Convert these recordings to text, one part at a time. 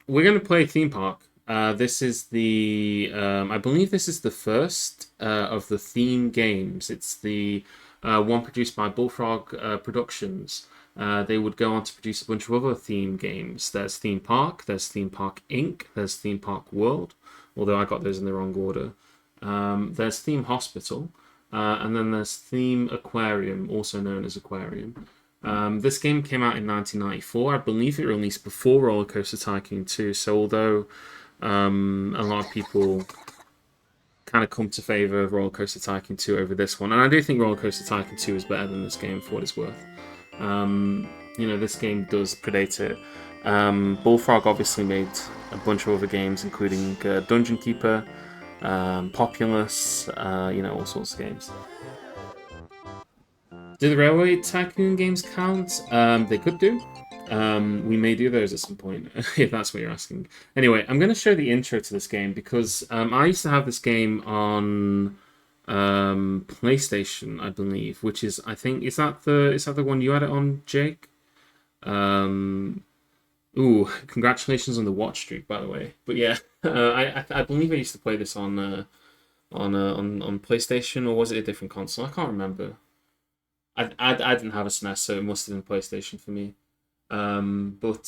we're going to play Theme Park. This is the, I believe this is the first of the theme games. It's the one produced by Bullfrog Productions. They would go on to produce a bunch of other theme games. There's Theme Park, there's Theme Park Inc., there's Theme Park World, although I got those in the wrong order. There's Theme Hospital, and then there's Theme Aquarium, also known as Aquarium. This game came out in 1994. I believe it released before Roller Coaster Tycoon 2. So although a lot of people kind of come to favor of Roller Coaster Tycoon 2 over this one, and I do think Roller Coaster Tycoon 2 is better than this game for what it's worth. This game does predate it. Bullfrog obviously made a bunch of other games, including Dungeon Keeper, Populous, all sorts of games. Do the Railway Tycoon games count? They could do. We may do those at some point, if that's what you're asking. Anyway, I'm going to show the intro to this game because I used to have this game on PlayStation, I believe, which is, I think, is that the one you had it on, Jake? Congratulations on the watch streak, by the way. But yeah, I believe I used to play this on PlayStation, or was it a different console? I can't remember. I didn't have a SNES, so it must have been PlayStation for me. But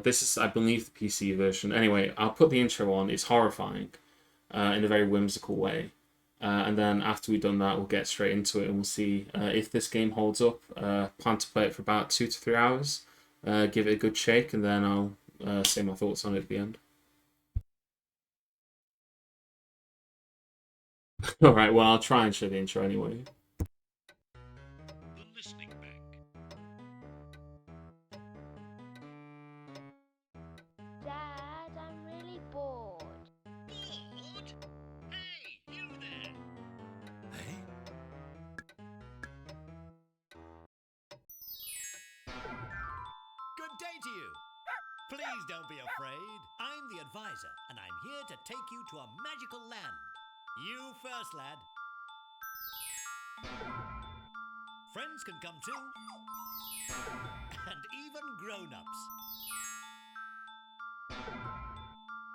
this is, I believe, the PC version. Anyway, I'll put the intro on. It's horrifying in a very whimsical way. And then after we've done that, we'll get straight into it and we'll see if this game holds up. Plan to play it for about 2 to 3 hours. Give it a good shake, and then I'll say my thoughts on it at the end. Alright, well, I'll try and show the intro anyway. Dad, I'm really bored. Bored? Hey, you there! Hey? Good day to you. Please don't be afraid. I'm the advisor, and I'm here to take you to a magical land. You first, lad. Friends can come too. And even grown-ups.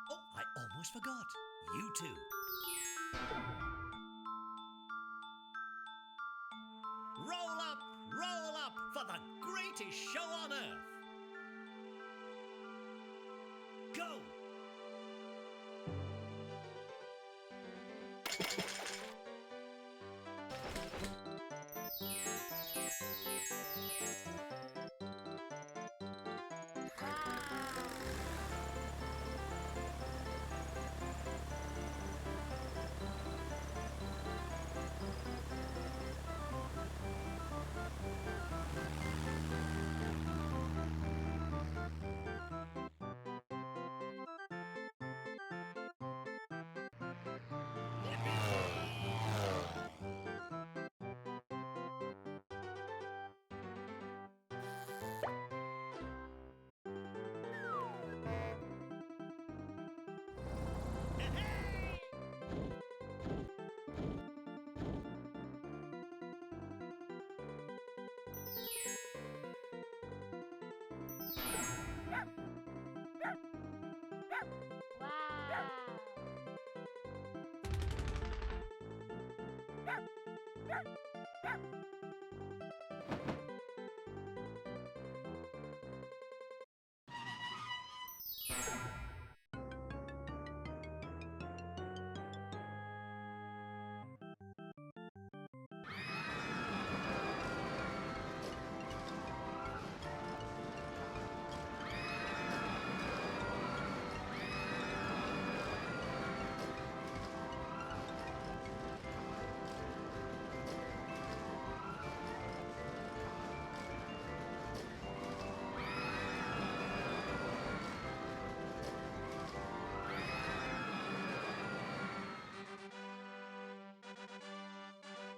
Oh, I almost forgot. You too. Roll up for the greatest show on earth. Go!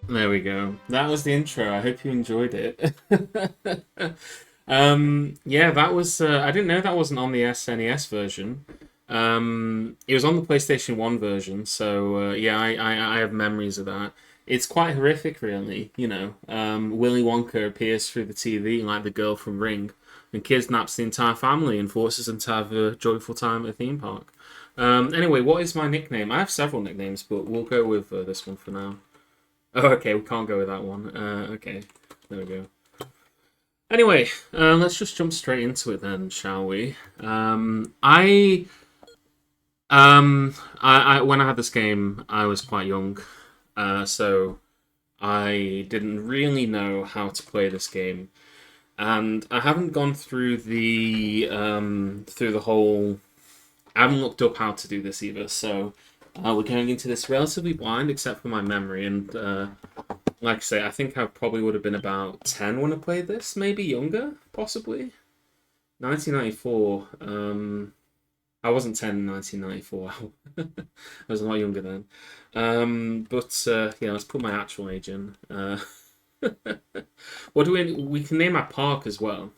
There we go. That was the intro. I hope you enjoyed it. Yeah, that was. I didn't know that wasn't on the SNES version. It was on the PlayStation 1 version, so yeah, I have memories of that. It's quite horrific, really. Willy Wonka appears through the TV like the girl from Ring, and kidnaps the entire family and forces them to have a joyful time at a theme park. Anyway, what is my nickname? I have several nicknames, but we'll go with this one for now. Oh, okay, we can't go with that one. Okay, there we go. Anyway, let's just jump straight into it then, shall we? I when I had this game, I was quite young, so I didn't really know how to play this game, and I haven't gone through the whole. I haven't looked up how to do this either, so we're going into this relatively blind, except for my memory. And like I say, I think I probably would have been about 10 when I played this, maybe younger, possibly. 1994. I wasn't 10 in 1994. I was a lot younger then. But yeah, let's put my actual age in. What do we can name our park as well?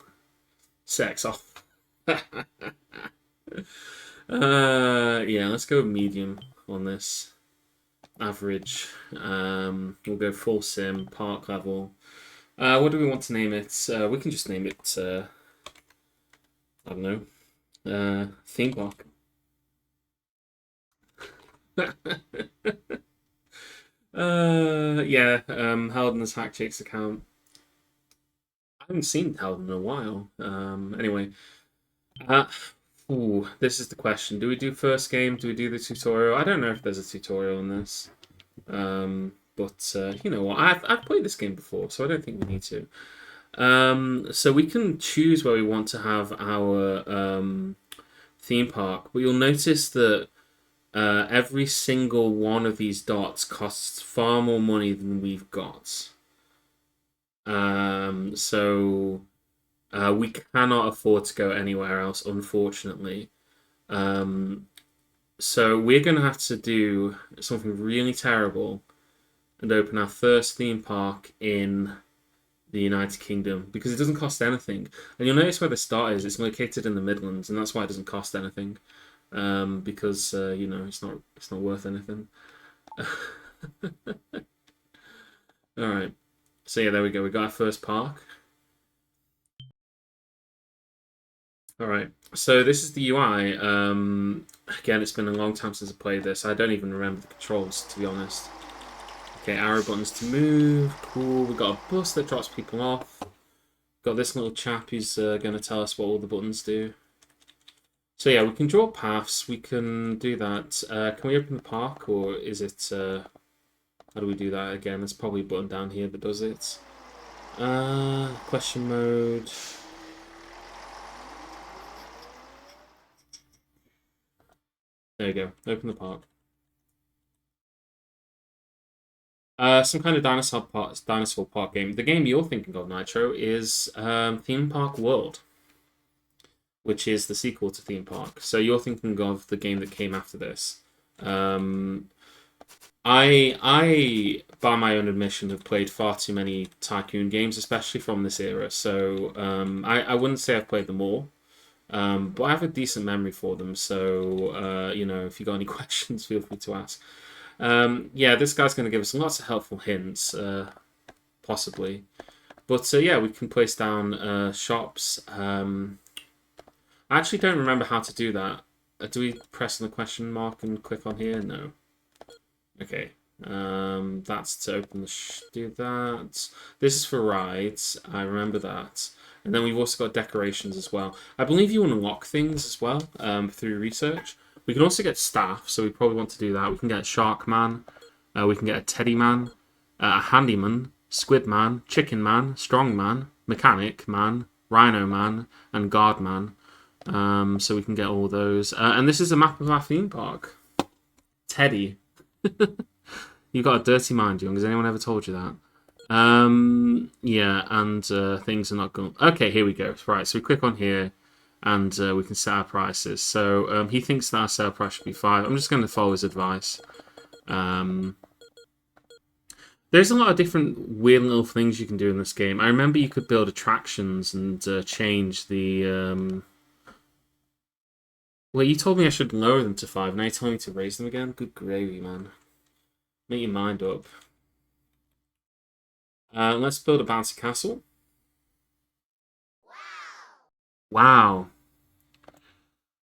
Sex off. Yeah, let's go medium on this. Average. We'll go full sim, park level. What do we want to name it? We can just name it, I don't know, theme park. Yeah, Halden's Hack Chicks account. I haven't seen Halden in a while. Anyway. Uh, this is the question. Do we do first game? Do we do the tutorial? I don't know if there's a tutorial in this. But you know what? I've played this game before, so I don't think we need to. So we can choose where we want to have our theme park, but you'll notice that every single one of these dots costs far more money than we've got. So we cannot afford to go anywhere else, unfortunately. So we're going to have to do something really terrible and open our first theme park in the United Kingdom because it doesn't cost anything. And you'll notice where the start is. It's located in the Midlands, and that's why it doesn't cost anything. Because you know it's not worth anything. All right. So yeah, there we go. We got our first park. All right. So this is the UI. Again, it's been a long time since I played this. I don't even remember the controls, to be honest. Okay, arrow buttons to move. Cool. We got a bus that drops people off. Got this little chap who's going to tell us what all the buttons do. So yeah, we can draw paths. We can do that. Can we open the park, or is it? How do we do that again? There's probably a button down here that does it. Question mode. There you go. Open the park. Some kind of dinosaur park game. The game you're thinking of, Nitro, is Theme Park World, which is the sequel to Theme Park. So you're thinking of the game that came after this. I, by my own admission, have played far too many tycoon games, especially from this era. So I wouldn't say I've played them all. But I have a decent memory for them, so you know, if you got any questions, feel free to ask. Yeah, this guy's going to give us lots of helpful hints, possibly. But yeah, we can place down shops. I actually don't remember how to do that. Do we press on the question mark and click on here? No. Okay. That's to open the do that. This is for rides. I remember that. And then we've also got decorations as well. I believe you unlock things as well through research. We can also get staff, so we probably want to do that. We can get a shark man. We can get a teddy man, a handyman, squid man, chicken man, strong man, mechanic man, rhino man, and guard man. So we can get all those. And this is a map of our theme park. Teddy. You've got a dirty mind, young. Has anyone ever told you that? Yeah, and things are not going. Okay, here we go. Right, so we click on here, and we can set our prices. So he thinks that our sale price should be 5. I'm just going to follow his advice. There's a lot of different weird little things you can do in this game. I remember you could build attractions and change the. Well, you told me I should lower them to 5. Now you're telling me to raise them again? Good gravy, man. Make your mind up. Let's build a bouncy castle. Wow.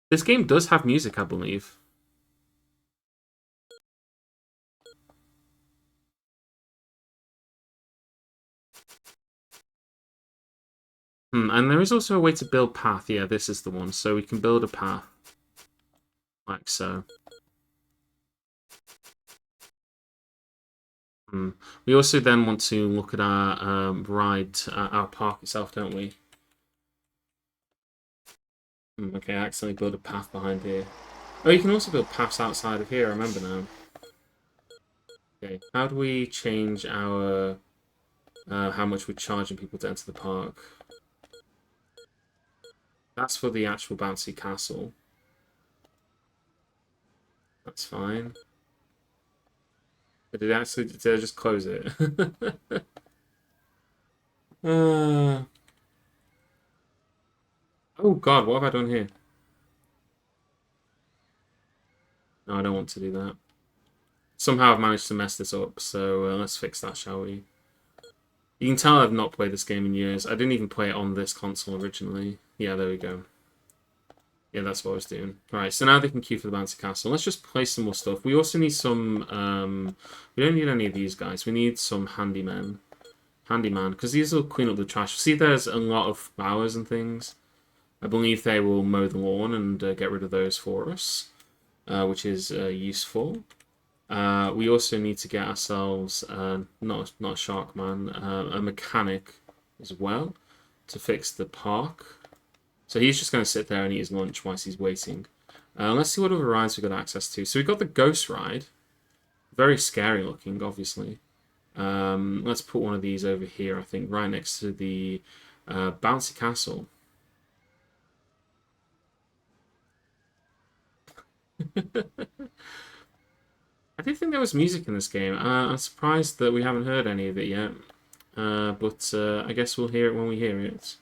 This game does have music, I believe. And there is also a way to build path. Yeah, this is the one. So we can build a path like so. We also then want to look at our our park itself, don't we? Okay, I accidentally built a path behind here. Oh, you can also build paths outside of here, I remember now. Okay, how do we change our how much we're charging people to enter the park? That's for the actual bouncy castle. That's fine. But did I just close it? uh, oh god, what have I done here? No, I don't want to do that. Somehow I've managed to mess this up, so let's fix that, shall we? You can tell I've not played this game in years. I didn't even play it on this console originally. Yeah, there we go. Yeah, that's what I was doing. Alright, so now they can queue for the bouncy castle. Let's just place some more stuff. We also need some... we don't need any of these guys. We need some handyman, because these will clean up the trash. See, there's a lot of flowers and things. I believe they will mow the lawn and get rid of those for us, which is useful. We also need to get ourselves, not a shark man, a mechanic as well to fix the park. So he's just going to sit there and eat his lunch whilst he's waiting. Let's see what other rides we've got access to. So we've got the ghost ride. Very scary looking, obviously. Let's put one of these over here, I think, right next to the bouncy castle. I did think there was music in this game. I'm surprised that we haven't heard any of it yet. But I guess we'll hear it when we hear it.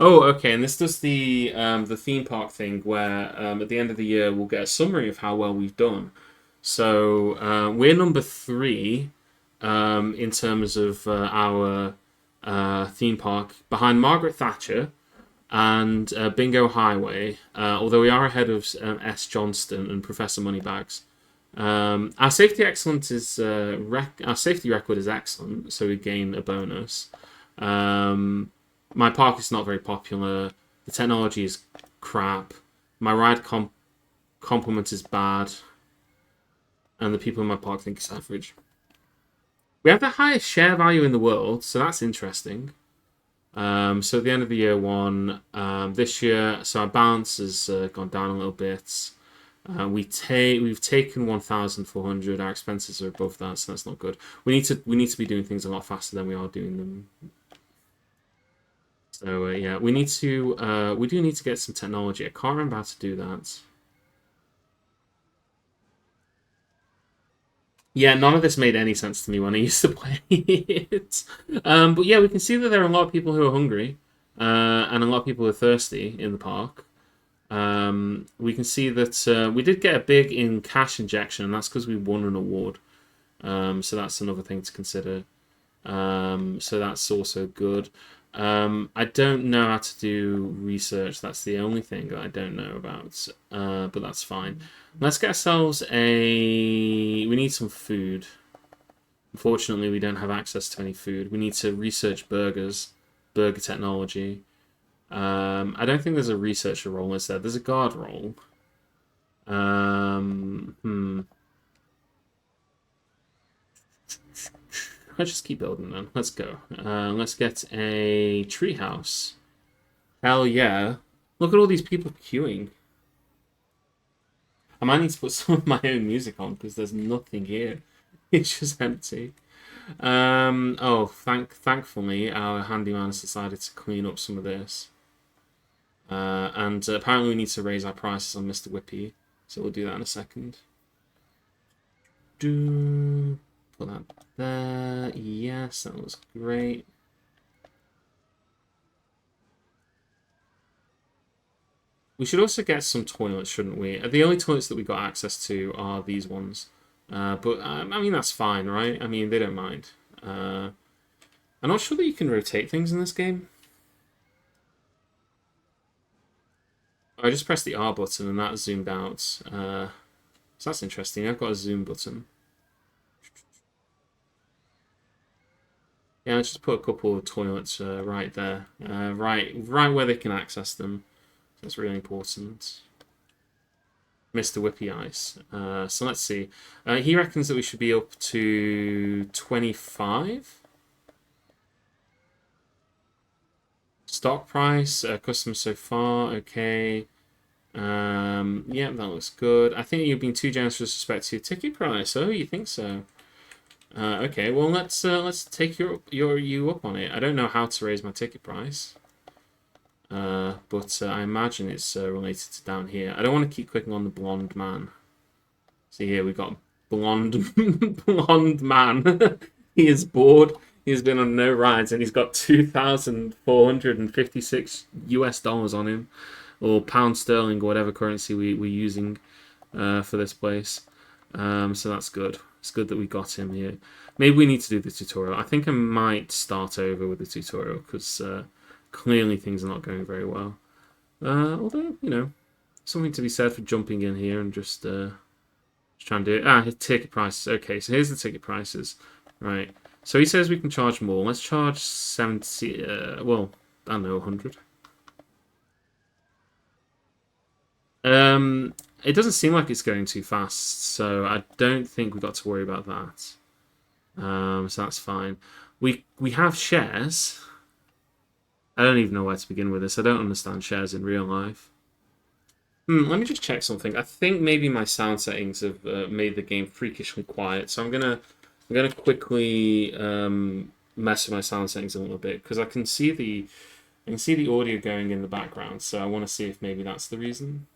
Oh, okay, and this does the theme park thing where at the end of the year we'll get a summary of how well we've done. So we're number 3 in terms of our theme park, behind Margaret Thatcher and Bingo Highway. Although we are ahead of S. Johnston and Professor Moneybags. Our safety excellence is our safety record is excellent, so we gain a bonus. My park is not very popular. The technology is crap. My ride complement is bad, and the people in my park think it's average. We have the highest share value in the world, so that's interesting. So at the end of the year one, this year, so our balance has gone down a little bit. We've taken 1,400. Our expenses are above that, so that's not good. We need to be doing things a lot faster than we are doing them. So yeah, we do need to get some technology. I can't remember how to do that. Yeah, none of this made any sense to me when I used to play it. But yeah, we can see that there are a lot of people who are hungry, and a lot of people who are thirsty in the park. We can see that we did get a big in cash injection, and that's because we won an award. So that's another thing to consider. So that's also good. I don't know how to do research. That's the only thing that I don't know about. But that's fine. Let's get ourselves a... We need some food. Unfortunately, we don't have access to any food. We need to research burgers, burger technology. I don't think there's a researcher role, is there? There's a guard role. Let's just keep building then. Let's go. Let's get a treehouse. Hell yeah. Look at all these people queuing. I might need to put some of my own music on because there's nothing here. It's just empty. Thankfully, our handyman has decided to clean up some of this. And apparently we need to raise our prices on Mr. Whippy. So we'll do that in a second. Put that there. Yes, that was great. We should also get some toilets, shouldn't we? The only toilets that we got access to are these ones. But, I mean, that's fine, right? I mean, they don't mind. I'm not sure that you can rotate things in this game. I just pressed the R button and that zoomed out. So that's interesting. I've got a zoom button. Yeah, let's just put a couple of toilets right there, right where they can access them. That's really important. Mr. Whippy Ice. So let's see. He reckons that we should be up to 25. Stock price, customers so far, okay. Yeah, that looks good. I think you've been too generous with respect to your ticket price. Oh, you think so? Okay, well let's take you up on it. I don't know how to raise my ticket price. But I imagine it's related to down here. I don't want to keep clicking on the blonde man. See here, we got blonde blonde man. He is bored. He's been on no rides, and he's got 2,456 US dollars on him, or pound sterling, or whatever currency we're using for this place. So that's good. It's good that we got him here. Maybe we need to do the tutorial. I think I might start over with the tutorial because clearly things are not going very well. Although, you know, something to be said for jumping in here and just trying to do it. His ticket prices. Okay, so here's the ticket prices. Right. So he says we can charge more. Let's charge 70, well, I don't know, 100. It doesn't seem like it's going too fast, so I don't think we've got to worry about that. So that's fine. We have shares. I don't even know where to begin with this. I don't understand shares in real life. Let me just check something. I think maybe my sound settings have made the game freakishly quiet, so I'm gonna quickly mess with my sound settings a little bit because I can see the audio going in the background. So I want to see if maybe that's the reason.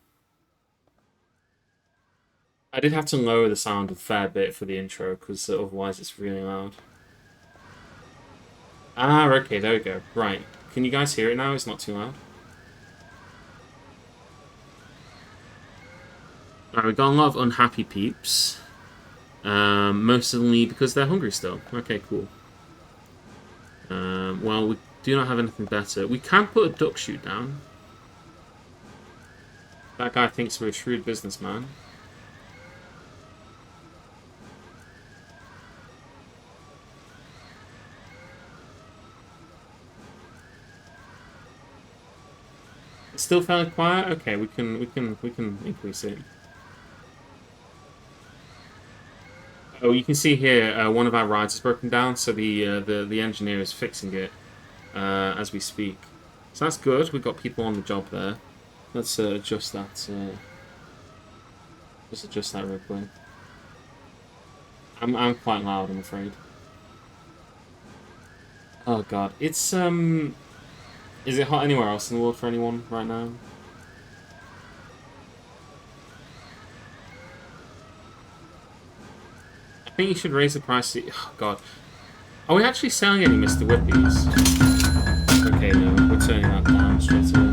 I did have to lower the sound a fair bit for the intro because otherwise it's really loud. Okay, there we go. Right. Can you guys hear it now? It's not too loud. Alright, we've got a lot of unhappy peeps. Mostly because they're hungry still. Okay, cool. Well, we do not have anything better. We can put a duck shoot down. That guy thinks we're a shrewd businessman. It's still fairly quiet. Okay, we can increase it. Oh, you can see here one of our rides is broken down, so the engineer is fixing it as we speak. So that's good. We've got people on the job there. Let's adjust that. Just adjust that real quick. I'm quite loud, I'm afraid. Oh god, it's is it hot anywhere else in the world for anyone right now? I think you should raise the price. Oh god, are we actually selling any Mr. Whippies? Okay, no, we're turning that down straight away.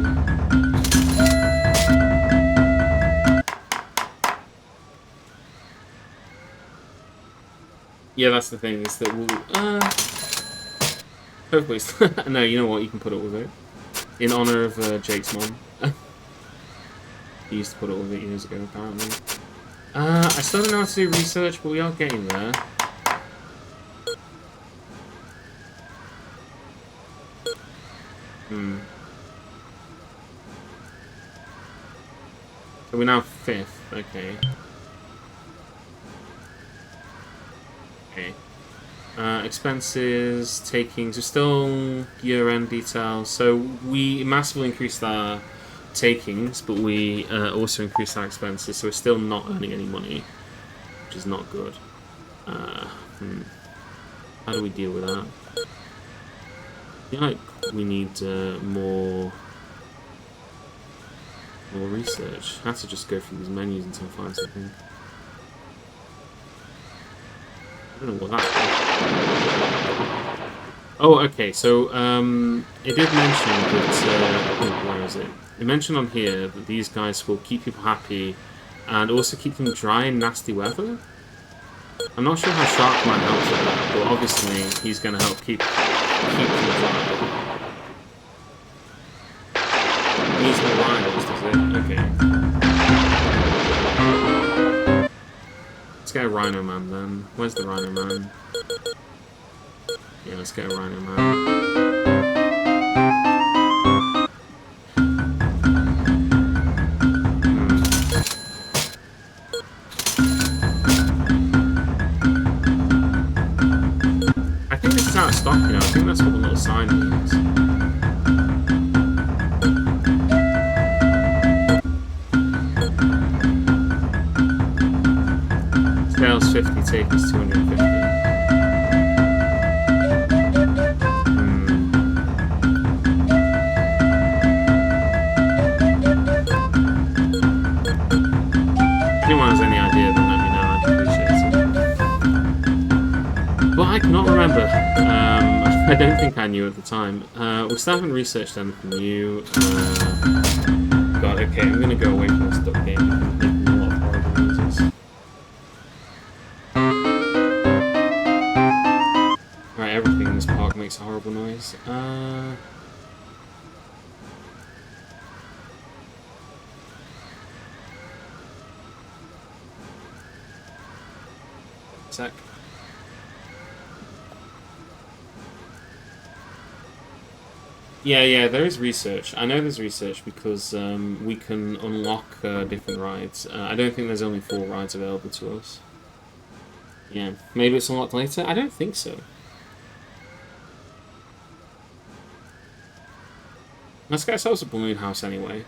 Yeah, that's the thing, is that we'll... hopefully... no, you know what, you can put up with it. In honour of Jake's mom. He used to put up with it years ago, apparently. I still don't know how to do research, but we are getting there. So we're now 5th, okay. Okay. Expenses, takings, we're still year-end details. So we massively increased our takings, but we also increased our expenses, so we're still not earning any money, which is not good. How do we deal with that? I feel like we need more research. I have to just go through these menus until I find something. I don't know what that is. Oh, okay, so it did mention that, where is it? It mentioned on here that these guys will keep people happy and also keep them dry in nasty weather. I'm not sure how Shark might help with that, but obviously he's going to help keep them dry. Needs more riders, does it? Let's get a Rhino Man then. Where's the Rhino Man? Yeah, let's get a Rhino Man. I think this is out of stock, you know. I think that's what the little sign means. Scales 50, take is 250. If anyone has any idea, then let me know. I'd appreciate it. But I cannot remember. I don't think I knew at the time. We still haven't researched anything new. God, okay, I'm gonna go away from this duck game because it's making a lot of horrible noises. Right, everything in this park makes a horrible noise. Sec. Yeah, there is research. I know there's research because we can unlock different rides. I don't think there's only 4 rides available to us. Yeah, maybe it's unlocked later? I don't think so. Let's get ourselves a balloon house anyway.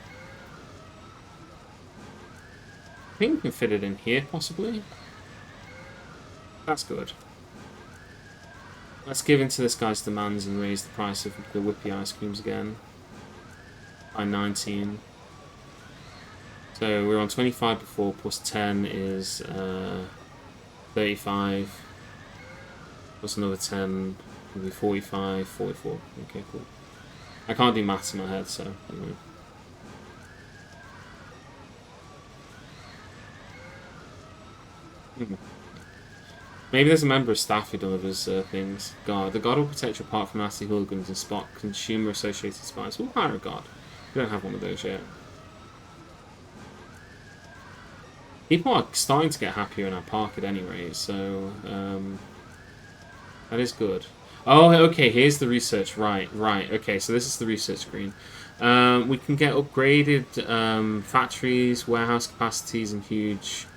I think we can fit it in here, possibly. That's good. Let's give in to this guy's demands and raise the price of the whippy ice creams again. By 19. So we're on 25 before, plus 10 is 35. Plus another 10 will be 45, 44. Okay, cool. I can't do maths in my head, so anyway. Maybe there's a member of staff who delivers things. God, the god will protect you apart from nasty hooligans and spot consumer-associated spies. We'll hire a god. We don't have one of those yet. People are starting to get happier in our park at any rate, so that is good. Oh, okay, here's the research. Right. Okay, so this is the research screen. We can get upgraded factories, warehouse capacities, and huge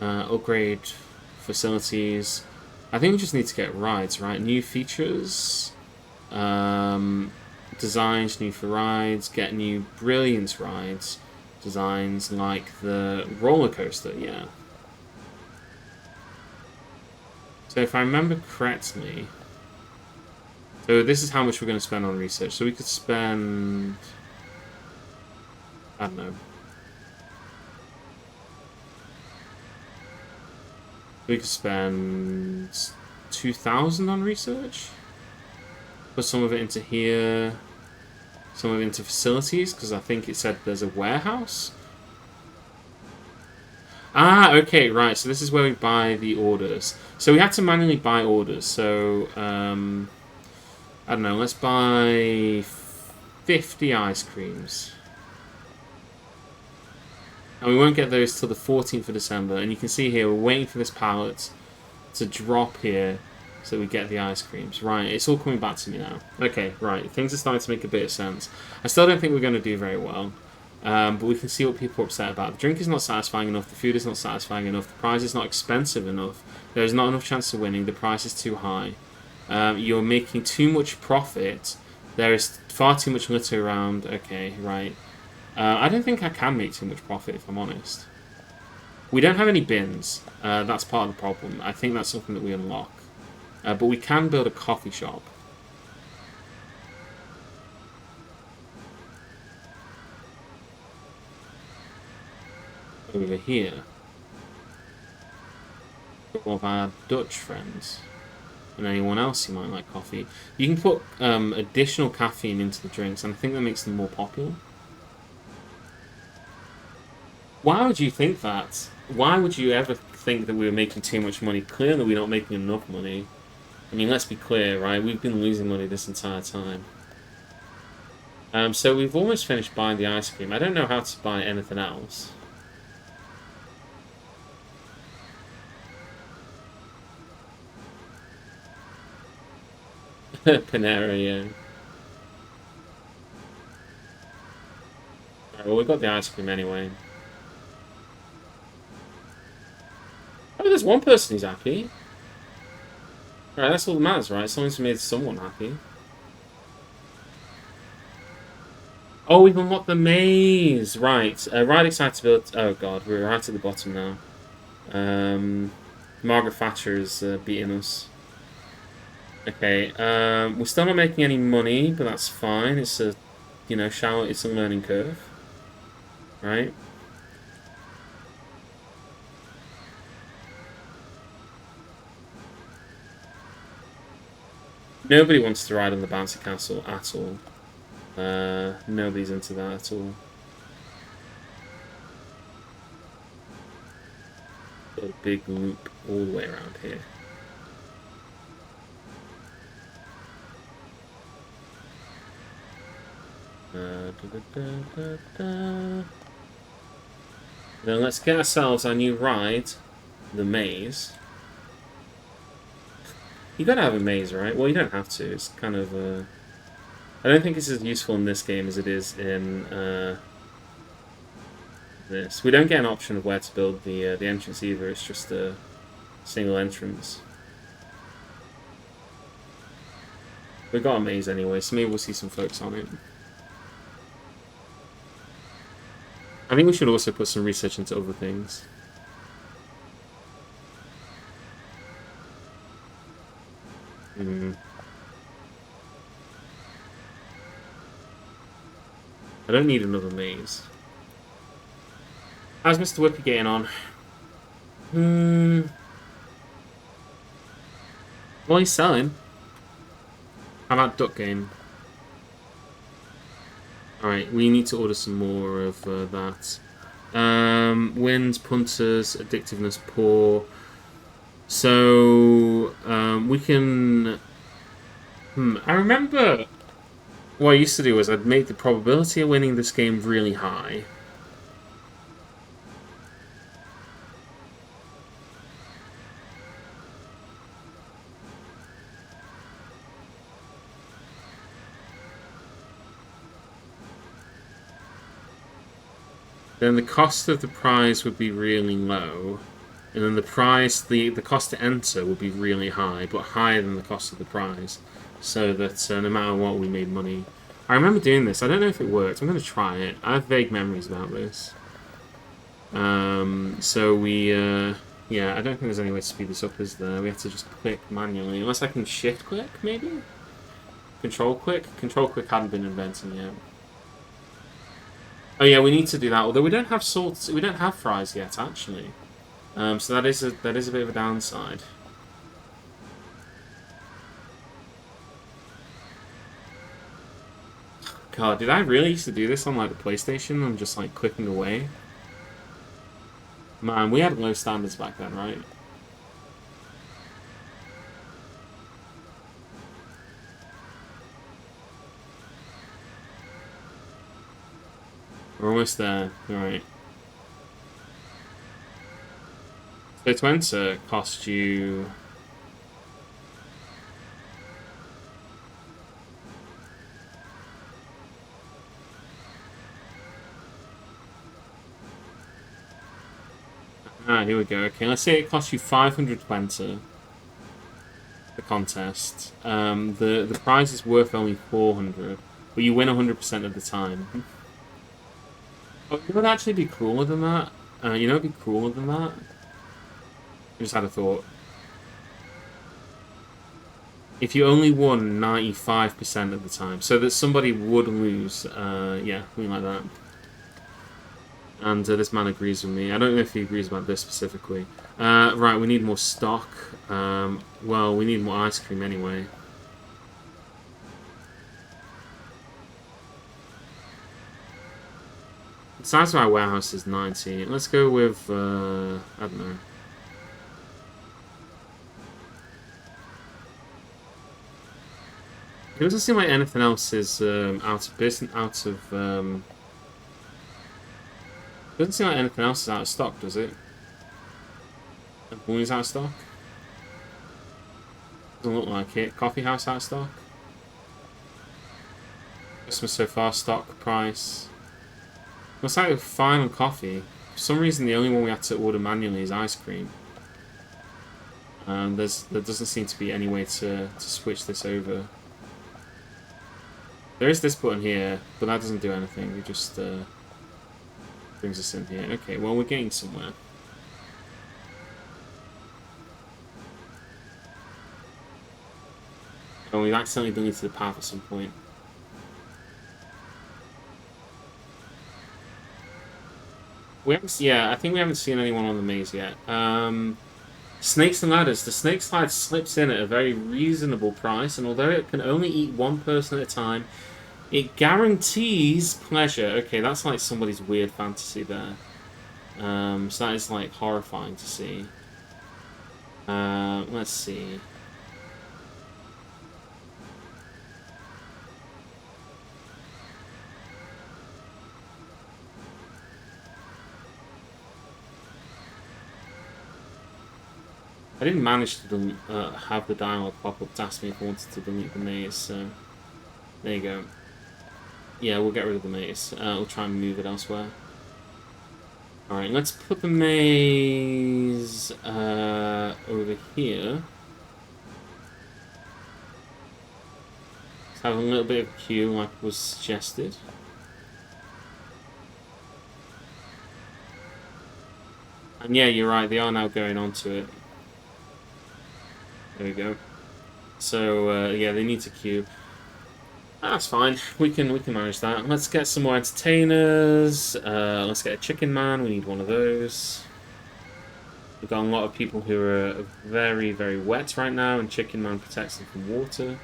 upgrade facilities. I think we just need to get rides, right? New features, designs new for rides, get new brilliance rides, designs like the roller coaster, yeah. So if I remember correctly, so this is how much we're going to spend on research. So we could spend, I don't know. We could spend 2,000 on research. Put some of it into here. Some of it into facilities, because I think it said there's a warehouse. Ah, okay, right. So this is where we buy the orders. So we had to manually buy orders. So, I don't know, let's buy 50 ice creams. And we won't get those till the 14th of December. And you can see here, we're waiting for this pallet to drop here so we get the ice creams. Right, it's all coming back to me now. Okay, right, things are starting to make a bit of sense. I still don't think we're going to do very well. But we can see what people are upset about. The drink is not satisfying enough, the food is not satisfying enough, the prize is not expensive enough, there is not enough chance of winning, the price is too high. You're making too much profit, there is far too much litter around. Okay, right. I don't think I can make too much profit, if I'm honest. We don't have any bins. That's part of the problem. I think that's something that we unlock. But we can build a coffee shop. Over here. All of our Dutch friends. And anyone else who might like coffee. You can put additional caffeine into the drinks, and I think that makes them more popular. Why would you think that? Why would you ever think that we were making too much money? Clearly we're not making enough money. I mean, let's be clear, right? We've been losing money this entire time. So we've almost finished buying the ice cream. I don't know how to buy anything else. Panera, yeah. Alright, well, we got the ice cream anyway. Oh, there's one person who's happy. Alright, that's all that matters, right? Someone's made someone happy. Oh, we've unlocked the maze! Right. Ride excitability. Oh god, we're right at the bottom now. Margaret Thatcher's beating us. Okay, we're still not making any money, but that's fine. It's a, it's a learning curve, right? Nobody wants to ride on the bouncy castle at all. Nobody's into that at all. Got a big loop all the way around here. Then let's get ourselves our new ride, the maze. You gotta have a maze, right? Well, you don't have to. It's kind of I don't think it's as useful in this game as it is in this. We don't get an option of where to build the entrance either. It's just a single entrance. We got a maze anyway, so maybe we'll see some folks on it. I think we should also put some research into other things. I don't need another maze. How's Mr. Whippy getting on? Well, he's selling. How about Duck Game? Alright, we need to order some more of that. Wins, punters, addictiveness, poor. So, we can... I remember what I used to do was I'd make the probability of winning this game really high. Then the cost of the prize would be really low. And then the prize, the cost to enter would be really high, but higher than the cost of the prize. So that no matter what, we made money. I remember doing this. I don't know if it worked. I'm going to try it. I have vague memories about this. So we, yeah, I don't think there's any way to speed this up, is there? We have to just click manually. Unless I can shift click, maybe? Control click? Control click hadn't been invented yet. Oh yeah, we need to do that. Although we don't have salt, we don't have fries yet, actually. So that is a bit of a downside. God, did I really used to do this on like the PlayStation? I'm just like clicking away. Man, we had low standards back then, right? We're almost there. Alright. So to enter cost you... Ah, here we go. Okay, let's say it costs you 500 to enter the contest. The prize is worth only 400, but you win 100% of the time. Oh, you know, it'd actually be cooler than that. It'd be cooler than that. I just had a thought. If you only won 95% of the time, so that somebody would lose, yeah, something like that. And this man agrees with me. I don't know if he agrees about this specifically. Right, we need more stock. Well, we need more ice cream anyway. The size of our warehouse is 90. Let's go with, I don't know. It doesn't seem like anything else is out of business, doesn't seem like anything else is out of stock, does it? Balloon's out of stock? Doesn't look like it. Coffee house out of stock? Christmas so far, stock price. Looks like a final coffee. For some reason, the only one we had to order manually is ice cream. There doesn't seem to be any way to switch this over. There is this button here, but that doesn't do anything. It just brings us in here. Okay, well, we're getting somewhere. Oh, we accidentally deleted the path at some point. We haven't, yeah, I think we haven't seen anyone on the maze yet. Snakes and ladders. The snake slide slips in at a very reasonable price, and although it can only eat one person at a time, it guarantees pleasure. Okay, that's like somebody's weird fantasy there. So that is like horrifying to see. Let's see. I didn't manage to have the dialogue pop up to ask me if I wanted to delete the maze, so there you go. Yeah, we'll get rid of the maze. We'll try and move it elsewhere. Alright, let's put the maze over here. Let's have a little bit of a queue like was suggested. And yeah, you're right, they are now going onto it. There we go. So, yeah, they need to queue. That's fine. We can manage that. Let's get some more entertainers. Let's get a chicken man. We need one of those. We've got a lot of people who are very, very wet right now, and chicken man protects them from water.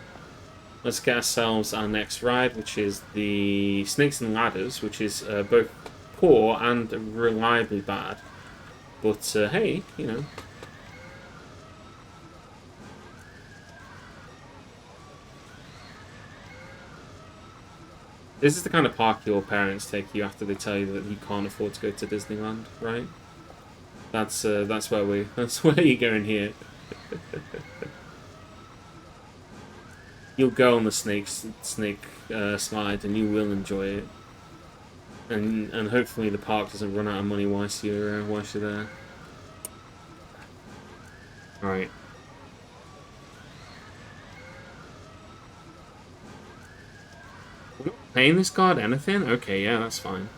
Let's get ourselves our next ride, which is the Snakes and Ladders, which is both poor and reliably bad. But hey, you know. This is the kind of park your parents take you after they tell you that you can't afford to go to Disneyland, right? That's where you're going here. You'll go on the snake slide and you will enjoy it, and hopefully the park doesn't run out of money whilst you're there. All right. We're not paying this guard anything? Okay, yeah, that's fine.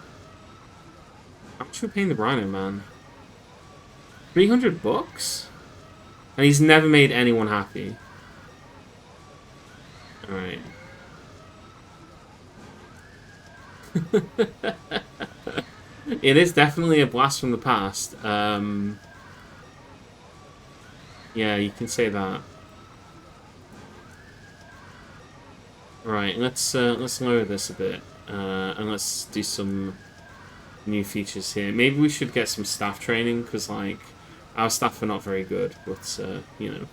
How much are we paying the Rhino Man? $300? And he's never made anyone happy. Alright. It is definitely a blast from the past. Yeah, you can say that. Right, let's lower this a bit, and let's do some new features here. Maybe we should get some staff training, because, like, our staff are not very good, but, you know.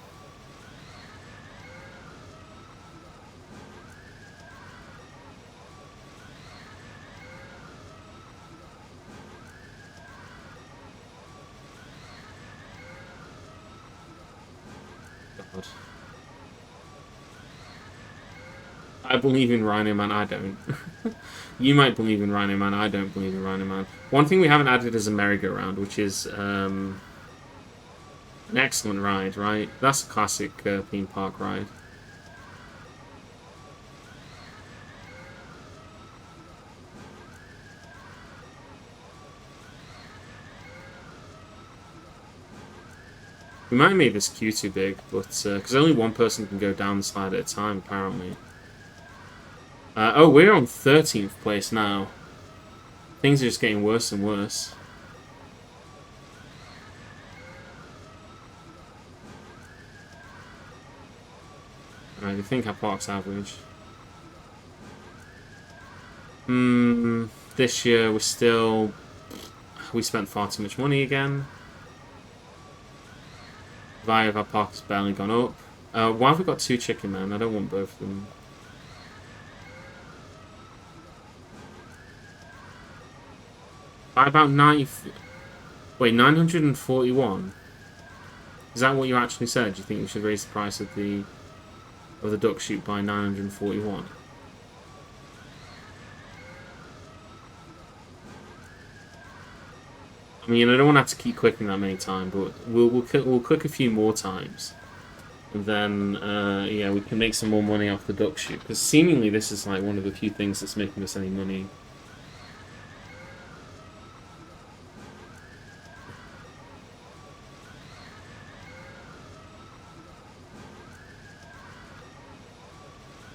God. I believe in Rhino Man, I don't. You might believe in Rhino Man, I don't believe in Rhino Man. One thing we haven't added is a merry-go-round, which is an excellent ride, right? That's a classic theme park ride. We might have made this queue too big, but because only one person can go down the slide at a time, apparently. Oh, we're on 13th place now. Things are just getting worse and worse. Alright, I think our park's average. This year we spent far too much money again. Value of our park has barely gone up. Why have we got two chicken men? I don't want both of them. By about 90... Wait, 941? Is that what you actually said? Do you think we should raise the price of the duck shoot by 941? I mean, I don't want to have to keep clicking that many times, but we'll click a few more times. And then, yeah, we can make some more money off the duck shoot. Because seemingly this is like one of the few things that's making us any money.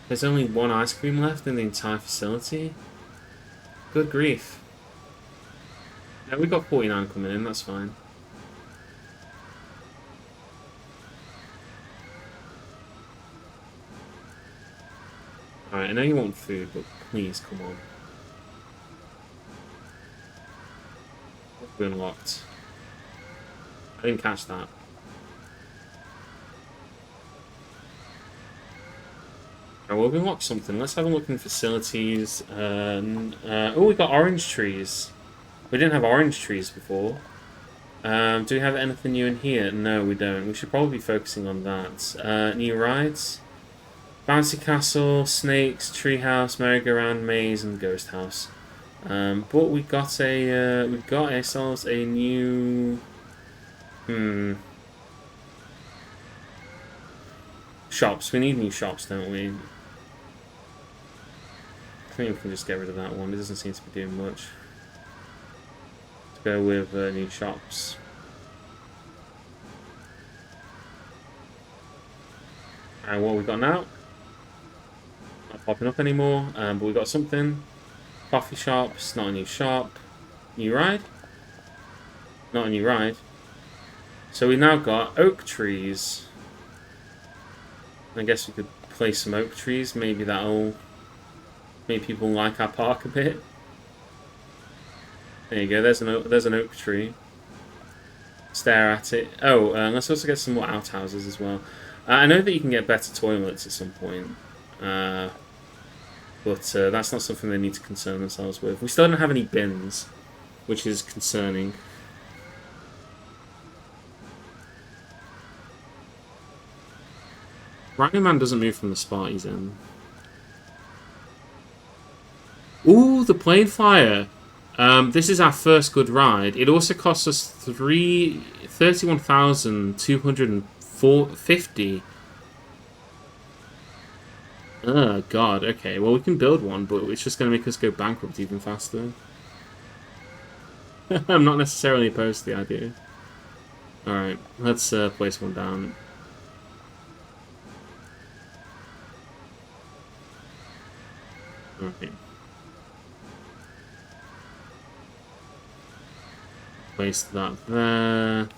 There's only one ice cream left in the entire facility? Good grief. No, we got 49 coming in, that's fine. Alright, I know you want food, but please, come on. We're unlocked. I didn't catch that. Alright, well, we unlocked something. Let's have a look in facilities. Oh, we got orange trees. We didn't have orange trees before. Do we have anything new in here? No, we don't. We should probably be focusing on that. New rides? Bouncy Castle, Snakes, Treehouse, Merry-Go-Round, Maze, and Ghost House. But we got we got ourselves a new shops. We need new shops, don't we? I think we can just get rid of that one. It doesn't seem to be doing much. Let's go with new shops. And what we got now? Not popping up anymore. But we got something. Coffee shops, not a new shop. New ride? Not a new ride. So we now got oak trees. I guess we could place some oak trees. Maybe that'll make people like our park a bit. There you go. There's an oak tree. Stare at it. Oh, let's also get some more outhouses as well. I know that you can get better toilets at some point. But that's not something they need to concern themselves with. We still don't have any bins, which is concerning. Rhino Man doesn't move from the spot he's in. Ooh, the plane flyer. This is our first good ride. It also costs us 31,250. Oh, God. Okay, well, we can build one, but it's just going to make us go bankrupt even faster. I'm not necessarily opposed to the idea. Alright, let's place one down. Okay. Place that there.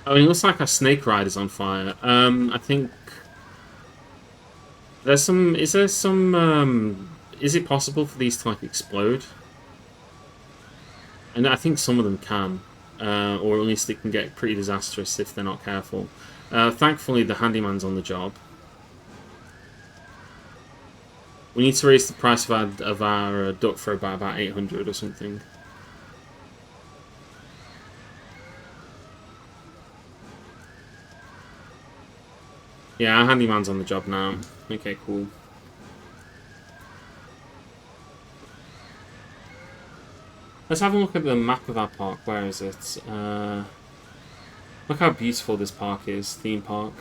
Oh, it looks like our snake ride is on fire. I think there's some. Is there some? Is it possible for these to like explode? And I think some of them can, or at least it can get pretty disastrous if they're not careful. Thankfully, the handyman's on the job. We need to raise the price of our duck throw by about 800 or something. Yeah, our handyman's on the job now. Okay, cool. Let's have a look at the map of our park. Where is it? Look how beautiful this park is. Theme park.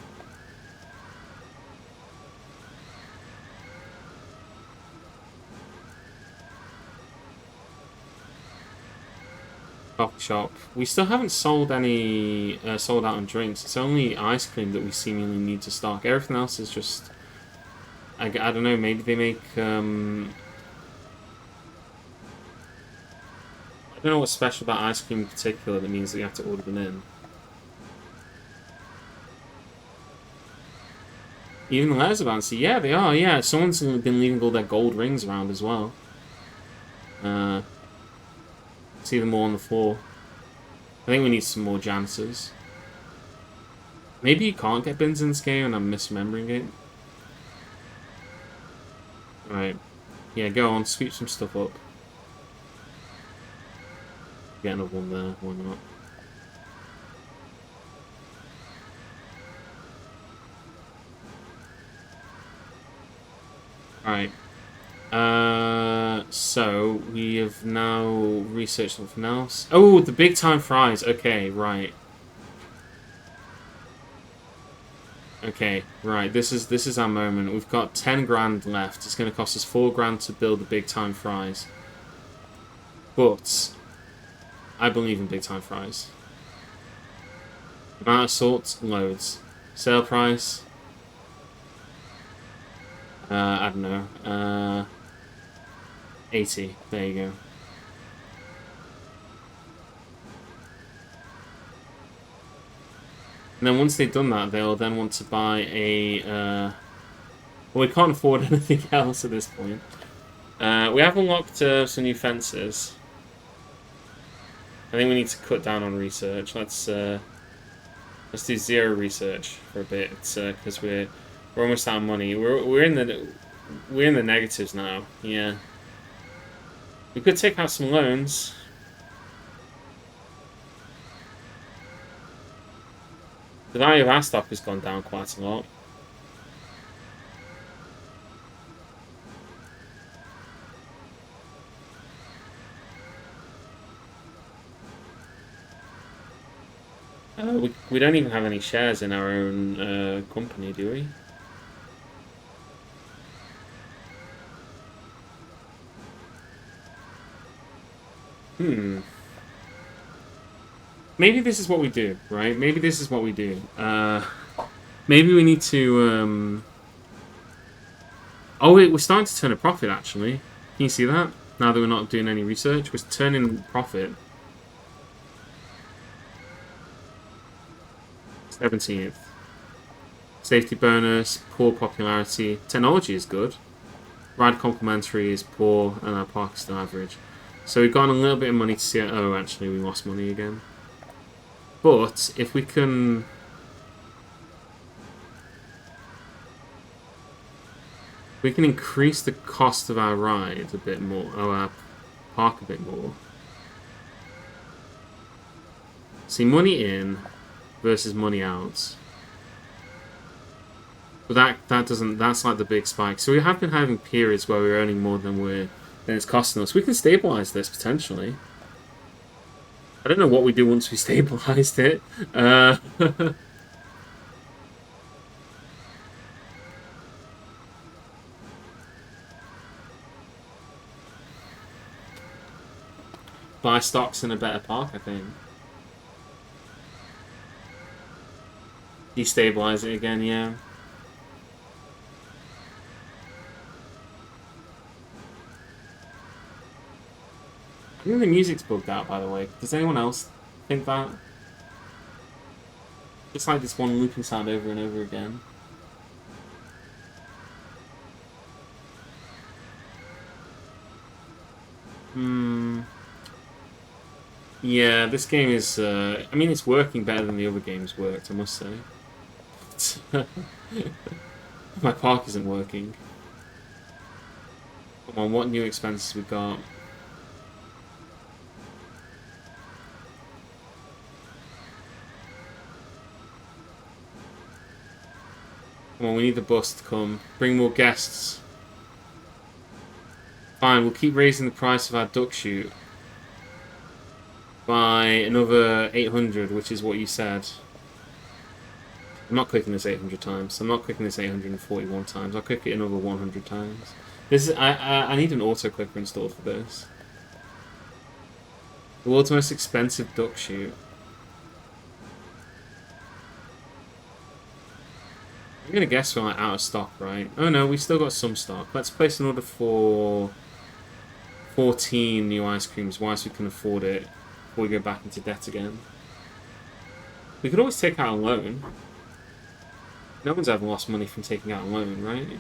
Coffee shop. We still haven't sold any sold out on drinks. It's only ice cream that we seemingly need to stock. Everything else is just I don't know. Maybe they make I don't know what's special about ice cream in particular that means that you have to order them in. Even the letters are bouncy. Yeah, they are. Yeah, someone's been leaving all their gold rings around as well. See them all on the floor. I think we need some more janitors. Maybe you can't get bins in this game and I'm misremembering it. Alright. Yeah, go on, sweep some stuff up. Get another one there, why not? Alright. So, we have now researched something else. Oh, the big time fries. Okay, right. Okay, right. This is our moment. We've got 10 grand left. It's going to cost us 4 grand to build the big time fries. But I believe in big time fries. Amount of salt, loads. Sale price, I don't know. 80. There you go. And then once they've done that, they'll then want to buy a... well, we can't afford anything else at this point. We have unlocked some new fences. I think we need to cut down on research. Let's do 0 research for a bit, because we're almost out of money. We're in the negatives now. Yeah, we could take out some loans. The value of our stock has gone down quite a lot. We don't even have any shares in our own company, do we? Maybe this is what we do, right? Maybe this is what we do. Maybe we need to... Oh, wait, we're starting to turn a profit, actually. Can you see that? Now that we're not doing any research, we're turning profit. 17th. Safety bonus, poor popularity. Technology is good. Ride complimentary is poor, and our park is still average. So we've gotten a little bit of money to see... Oh, actually, we lost money again. But if we can... we can increase the cost of our ride a bit more, or our park a bit more. See, money in versus money out. But that doesn't... that's like the big spike. So we have been having periods where we're earning more than it's costing us. We can stabilize this potentially. I don't know what we do once we stabilized it. Buy stocks in a better park, I think. Destabilize it again, yeah. I think the music's bugged out, by the way. Does anyone else think that? Just like this one looping sound over and over again. Yeah, this game is... I mean, it's working better than the other games worked, I must say. My park isn't working. Come on, what new expenses we got? Come on, we need the bus to come. Bring more guests. Fine, we'll keep raising the price of our duck shoot by another 800, which is what you said. I'm not clicking this 800 times. I'm not clicking this 841 times. I'll click it another 100 times. This is I need an auto clicker installed for this. The world's most expensive duck shoot. I'm gonna guess we're like out of stock, right? Oh no, we still got some stock. Let's place an order for 14 new ice creams whilst we can afford it before we go back into debt again. We could always take out a loan. No one's ever lost money from taking out a loan, right?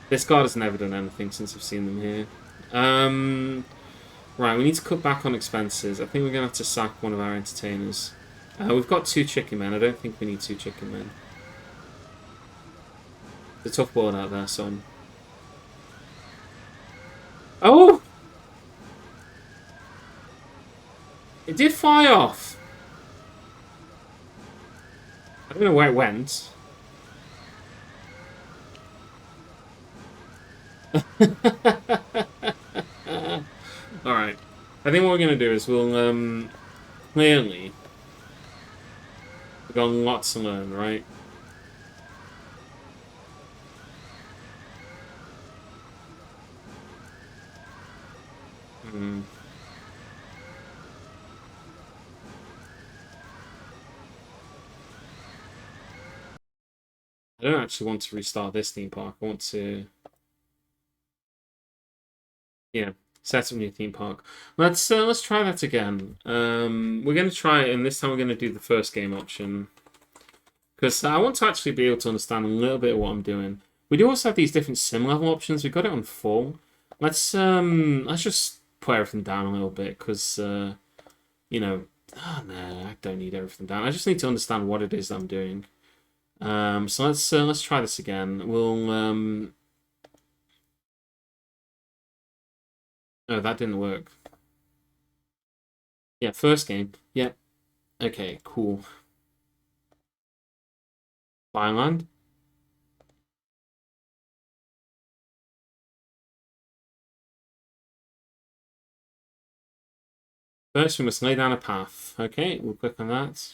This guard has never done anything since I've seen them here. Right, we need to cut back on expenses. I think we're going to have to sack one of our entertainers. We've got 2 chicken men. I don't think we need 2 chicken men. It's a tough world out there, son. Oh! It did fly off. I don't know where it went. All right. I think what we're gonna do is we'll clearly we've got lots to learn, right? Hmm. I don't actually want to restart this theme park. I want to, yeah, set up a new theme park. Let's try that again. We're gonna try it, and this time we're gonna do the first game option because I want to actually be able to understand a little bit of what I'm doing. We do also have these different sim level options. We got it on full. Let's just put everything down a little bit because you know, oh no, I don't need everything down. I just need to understand what it is that I'm doing. So let's try this again. We'll oh, that didn't work. Yeah, first game. Yep. Okay, cool. Bioland. First, we must lay down a path. Okay, we'll click on that.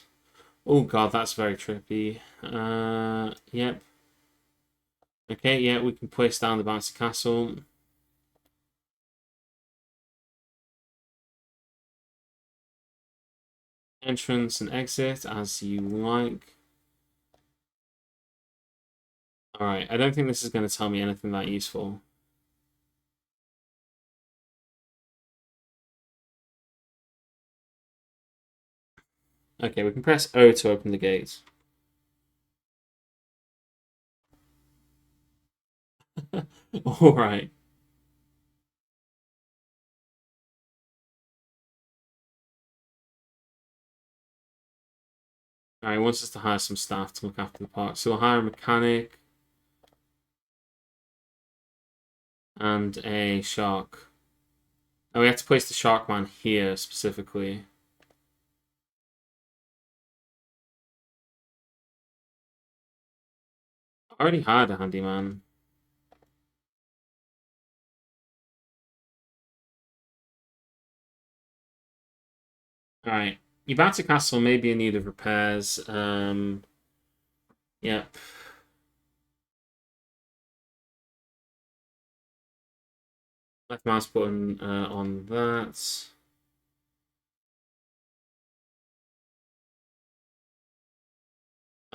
Oh god, that's very trippy. Yep. Okay, yeah, we can place down the bouncy castle. Entrance and exit as you like. Alright, I don't think this is going to tell me anything that useful. Okay, we can press O to open the gate. Alright. Alright, he wants us to hire some staff to look after the park. So we'll hire a mechanic and a shark. Oh, we have to place the shark man here specifically. I already hired a handyman. Alright. Your bouncy castle may be in need of repairs. Yeah. Left mouse button on that.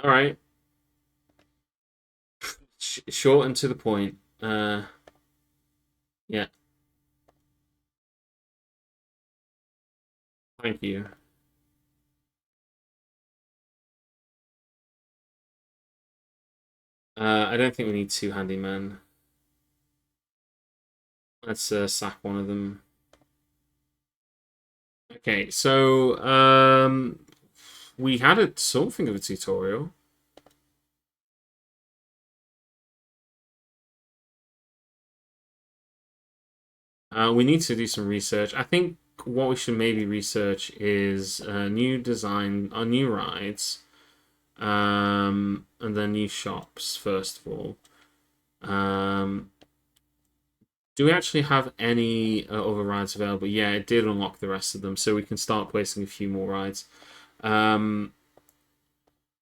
Alright. Short and to the point. Yeah. Thank you. I don't think we need two handymen. Let's sack one of them. Okay, so we had something of a tutorial. We need to do some research. I think what we should maybe research is new design, new rides, and then new shops first of all. Do we actually have any other rides available? Yeah, it did unlock the rest of them, so we can start placing a few more rides. It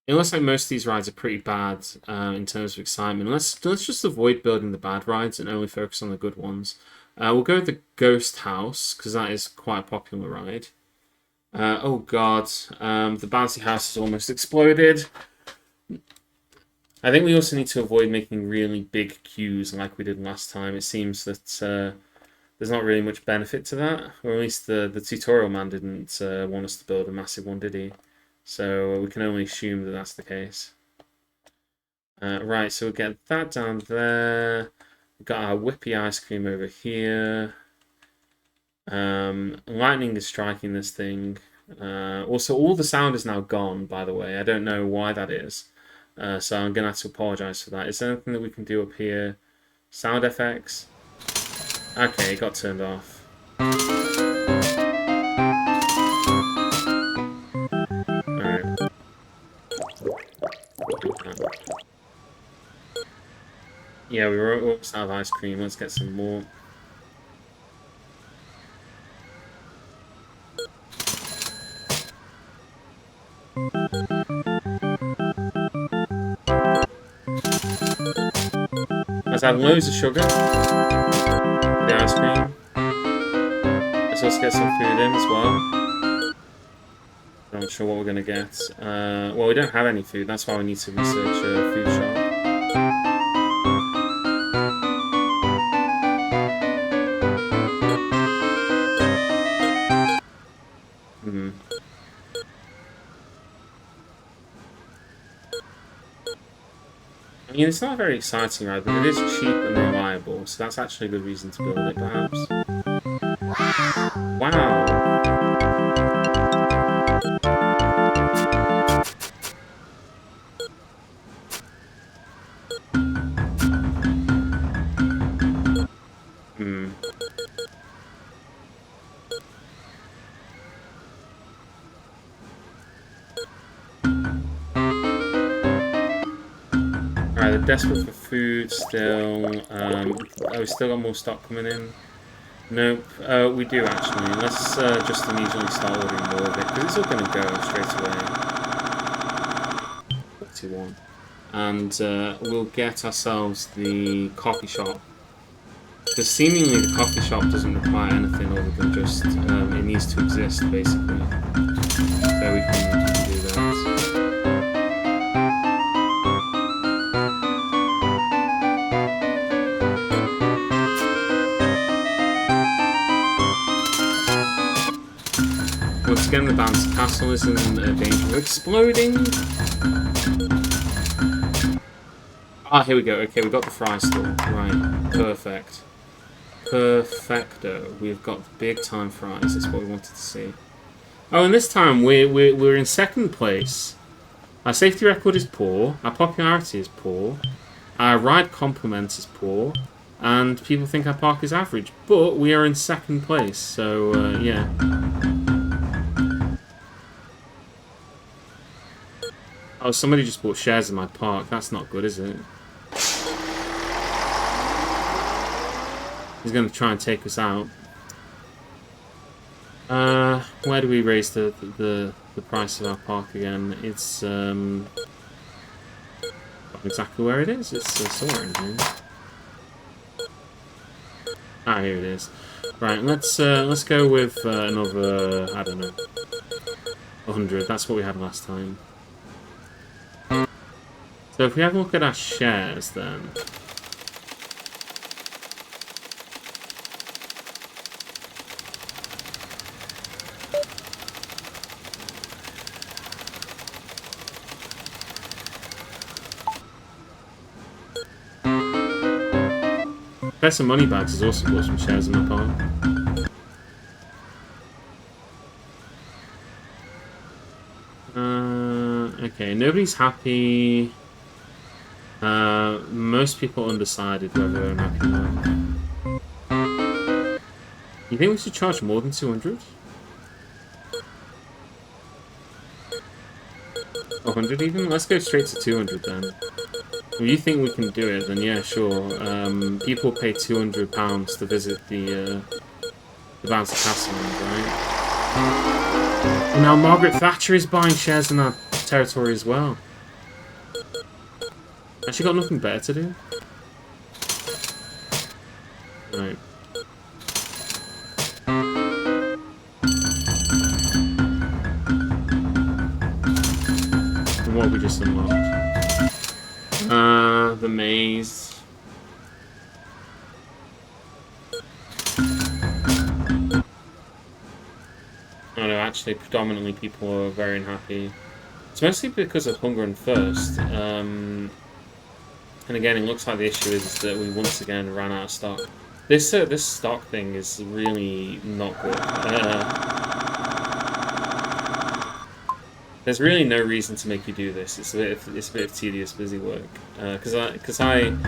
looks like most of these rides are pretty bad in terms of excitement. Let's just avoid building the bad rides and only focus on the good ones. We'll go with the Ghost House because that is quite a popular ride. Oh god, the bouncy house has almost exploded. I think we also need to avoid making really big queues like we did last time. It seems that there's not really much benefit to that, or at least the tutorial man didn't want us to build a massive one, did he? So we can only assume that that's the case. Right, so we'll get that down there. We've got our whippy ice cream over here. Lightning is striking this thing. Also, all the sound is now gone, by the way. I don't know why that is. So I'm going to have to apologise for that. Is there anything that we can do up here? Sound effects? Okay, it got turned off. Alright. Yeah, we were almost out of ice cream. Let's get some more. Let's add loads of sugar to the ice cream. Let's also get some food in as well. Not sure what we're going to get. Well, we don't have any food. That's why we need to research a food shop. Hmm. I mean, it's not very exciting, right? But it is cheap and reliable, so that's actually a good reason to build it, perhaps. Wow. Hmm. Alright, they're desperate for food still. Oh, we still got more stock coming in. Nope, we do actually. Let's just immediately start ordering more of it, because it's all going to go straight away. 41. And we'll get ourselves the coffee shop. Because seemingly the coffee shop doesn't require anything other than just, it needs to exist, basically. So we can do that. Once again, the bouncy castle is in danger of exploding. Ah, here we go. Okay, we got the fry store. Right, perfect. Perfecto. We've got big time fries. That's what we wanted to see. Oh, and this time we're in second place. Our safety record is poor. Our popularity is poor. Our ride complement is poor. And people think our park is average. But we are in second place, so yeah. Oh, somebody just bought shares in my park. That's not good, is it? He's going to try and take us out. Where do we raise the price of our park again? It's not exactly where it is. It's somewhere in here. Ah, here it is. Right, let's go with another, I don't know, 100. That's what we had last time. So if we have a look at our shares, then. Professor Moneybags has also bought some shares in my park. Okay, nobody's happy. Most people undecided whether they're happy or not. You think we should charge more than 200? 100 even? Let's go straight to 200 then. If you think we can do it, then yeah, sure. People pay £200 to visit the Bouncy Castle, right? And now Margaret Thatcher is buying shares in our territory as well. Has she got nothing better to do? Right. And what have we just unlocked? The maze. Oh no, actually, predominantly people are very unhappy. It's mostly because of hunger and thirst. And again, it looks like the issue is that we once again ran out of stock. This stock thing is really not good. There's really no reason to make you do this. It's a bit of tedious, busy work. Because I'm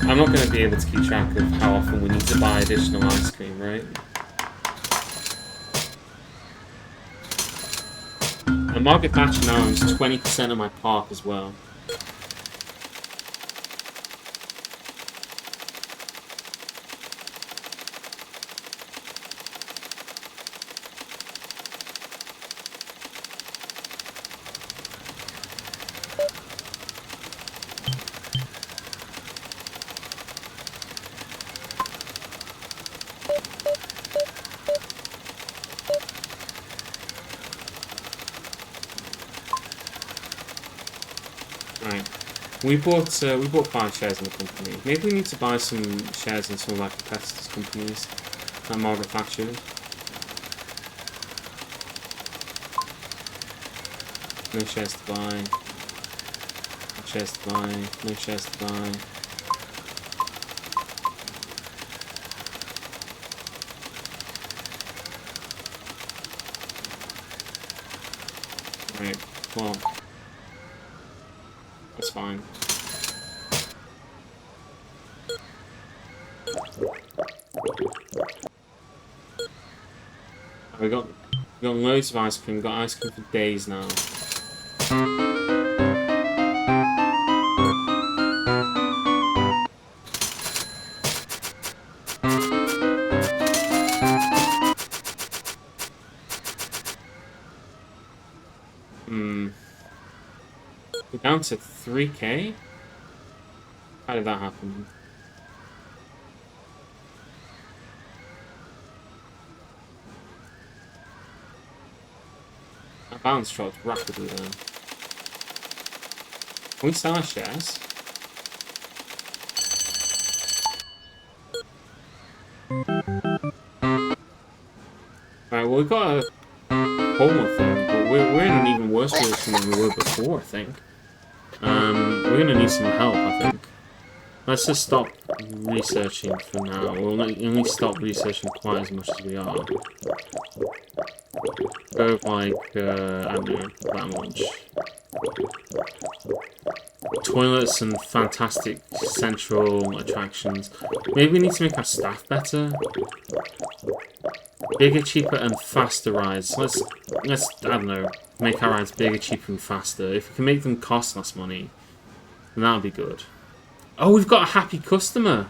not going to be able to keep track of how often we need to buy additional ice cream, right? And Margaret Thatcher now owns 20% of my park as well. we bought 5 shares in the company. Maybe we need to buy some shares in some of our competitors' companies, like Margaret Thatcher. No shares to buy. No shares to buy. No shares to buy. Right. Well, that's fine. We got loads of ice cream. We got ice cream for days now. We're down to 3k? How did that happen? Our balance dropped rapidly then. Can we sell our shares? Right, well, we got a Homer thing, but we're in an even worse position than we were before, I think. We're gonna need some help, I think. Let's just stop researching for now. We'll only stop researching quite as much as we are. Go like, I don't know, that much. Toilets and fantastic central attractions. Maybe we need to make our staff better. Bigger, cheaper, and faster rides. Let's I don't know, make our rides bigger, cheaper, and faster. If we can make them cost less money, then that would be good. Oh, we've got a happy customer.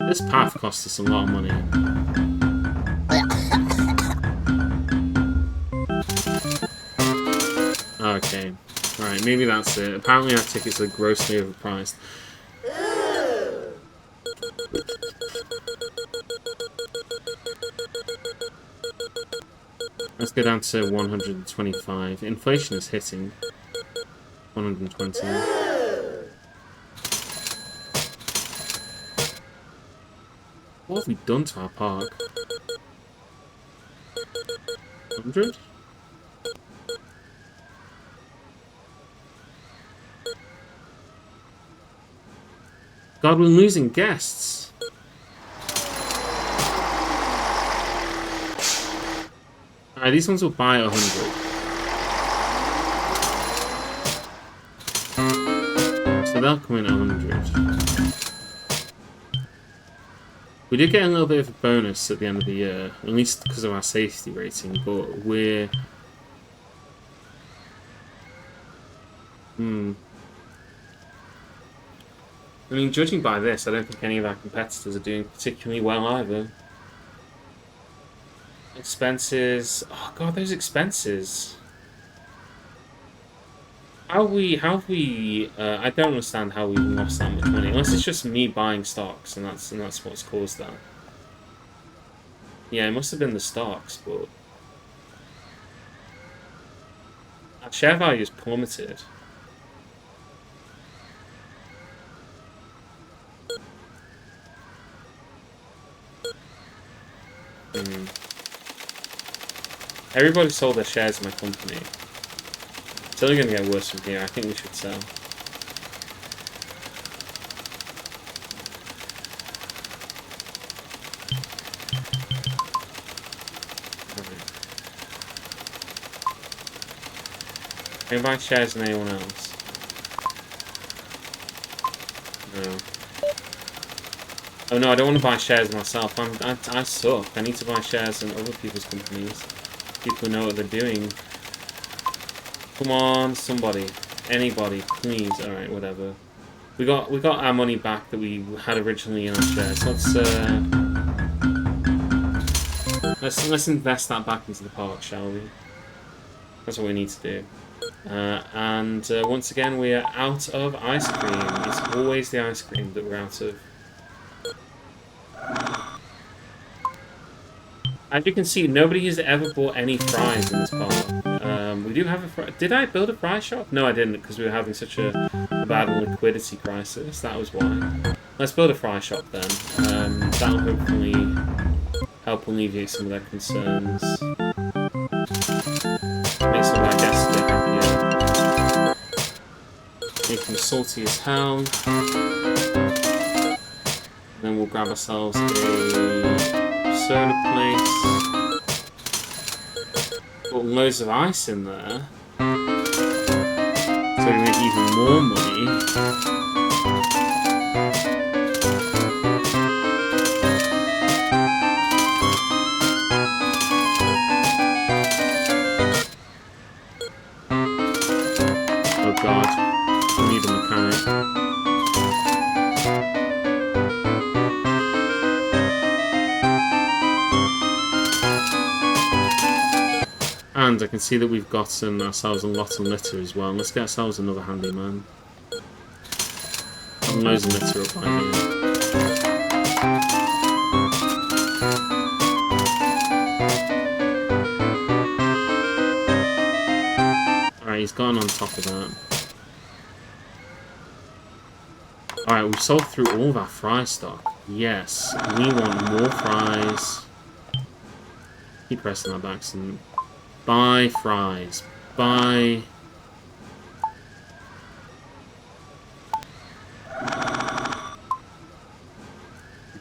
This path costs us a lot of money. Okay. Alright, maybe that's it. Apparently our tickets are grossly overpriced. Let's go down to 125. Inflation is hitting. 120. What have we done to our park? 100? God, we're losing guests. Alright, these ones will buy 100. So they'll come in at 100. We did get a little bit of a bonus at the end of the year, at least because of our safety rating, but we're... I mean, judging by this, I don't think any of our competitors are doing particularly well either. Expenses... Oh god, those expenses. I don't understand how we lost that much money, unless it's just me buying stocks, and that's what's caused that. Yeah, it must have been the stocks, but... Our share value has plummeted. Everybody sold their shares in my company. It's only going to get worse from here. I think we should sell. Can I buy shares in anyone else? No. Oh no, I don't want to buy shares myself. I suck. I need to buy shares in other people's companies. People who know what they're doing. Come on, somebody. Anybody, please. Alright, whatever. We got our money back that we had originally in our shares. Let's invest that back into the park, shall we? That's what we need to do. And once again, we are out of ice cream. It's always the ice cream that we're out of. As you can see, nobody has ever bought any fries in this park. We do have a fry. Did I build a fry shop? No, I didn't, because we were having such a bad liquidity crisis. That was why. Let's build a fry shop then. That'll hopefully help alleviate some of their concerns. Make some of our guests a bit happier. Make them salty as hell. Then we'll grab ourselves a soda place. Put loads of ice in there. So we make even more money. Oh god, we need a mechanic. And I can see that we've gotten ourselves a lot of litter as well. Let's get ourselves another handyman. Got loads of litter up by here. Alright, he's gone on top of that. Alright, we've sold through all of our fry stock. Yes, we want more fries. Keep pressing our backs and... Buy fries. Buy...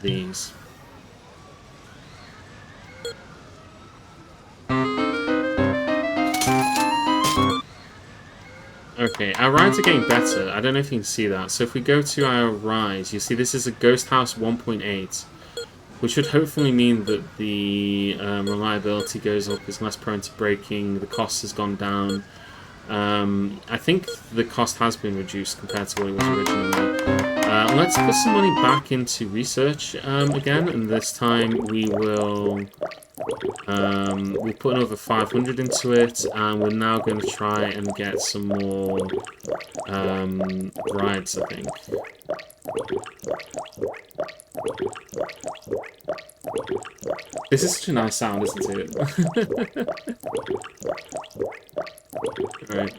these. Okay, our rides are getting better. I don't know if you can see that. So if we go to our rides, you see this is a Ghost House 1.8. Which should hopefully mean that the reliability goes up, is less prone to breaking, the cost has gone down. I think the cost has been reduced compared to what it was originally. Let's put some money back into research again, and this time we will we'll put another 500 into it, and we're now going to try and get some more rides, I think. This is such a nice sound, isn't it? Alright.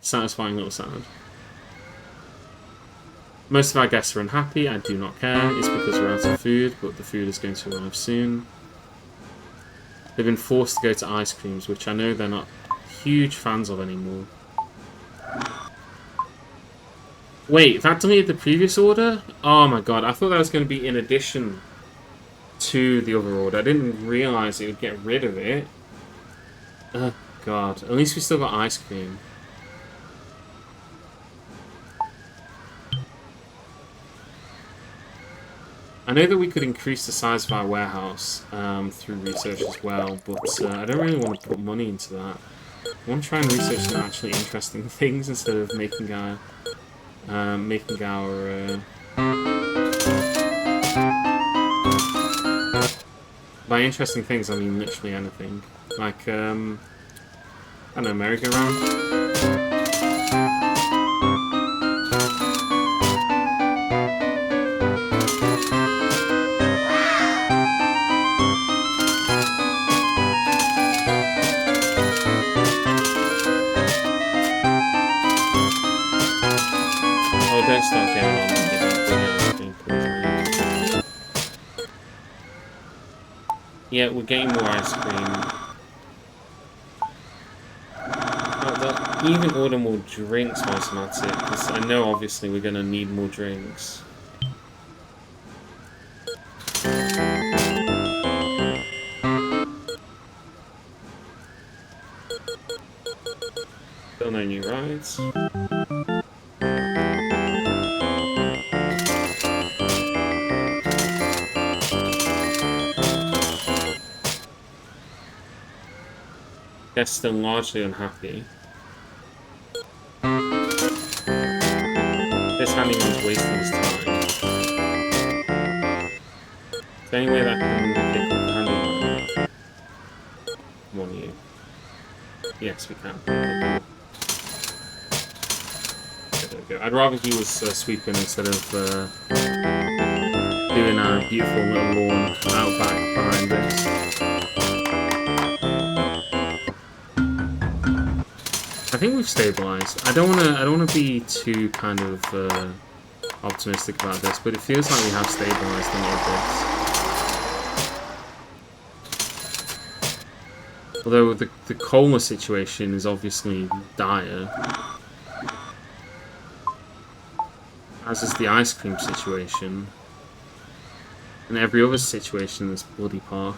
Satisfying little sound. Most of our guests are unhappy. I do not care. It's because we're out of food, but the food is going to arrive soon. They've been forced to go to ice creams, which I know they're not huge fans of anymore. Wait, that deleted the previous order? Oh my god, I thought that was going to be in addition to the other order. I didn't realise it would get rid of it. Oh god, at least we still got ice cream. I know that we could increase the size of our warehouse through research as well, but I don't really want to put money into that. I want to try and research some actually interesting things instead of making our by interesting things I mean literally anything. Like I don't know, merry-go-round. Don't start going on with that thing, please. Yeah, we're getting more ice cream. They'll even order more drinks whilst I'm at it, because I know obviously we're going to need more drinks. Still no new rides. They're still largely unhappy. This handyman's wasting his time. Is there any way that I can pick up the handyman? Come on, you. Yes, we can. There we go. I'd rather he was sweeping instead of doing our beautiful little lawn out back behind this. I think we've stabilized. I don't wanna be too kind of optimistic about this, but it feels like we have stabilized a little bit. Although the cola situation is obviously dire, as is the ice cream situation, and every other situation in this bloody park.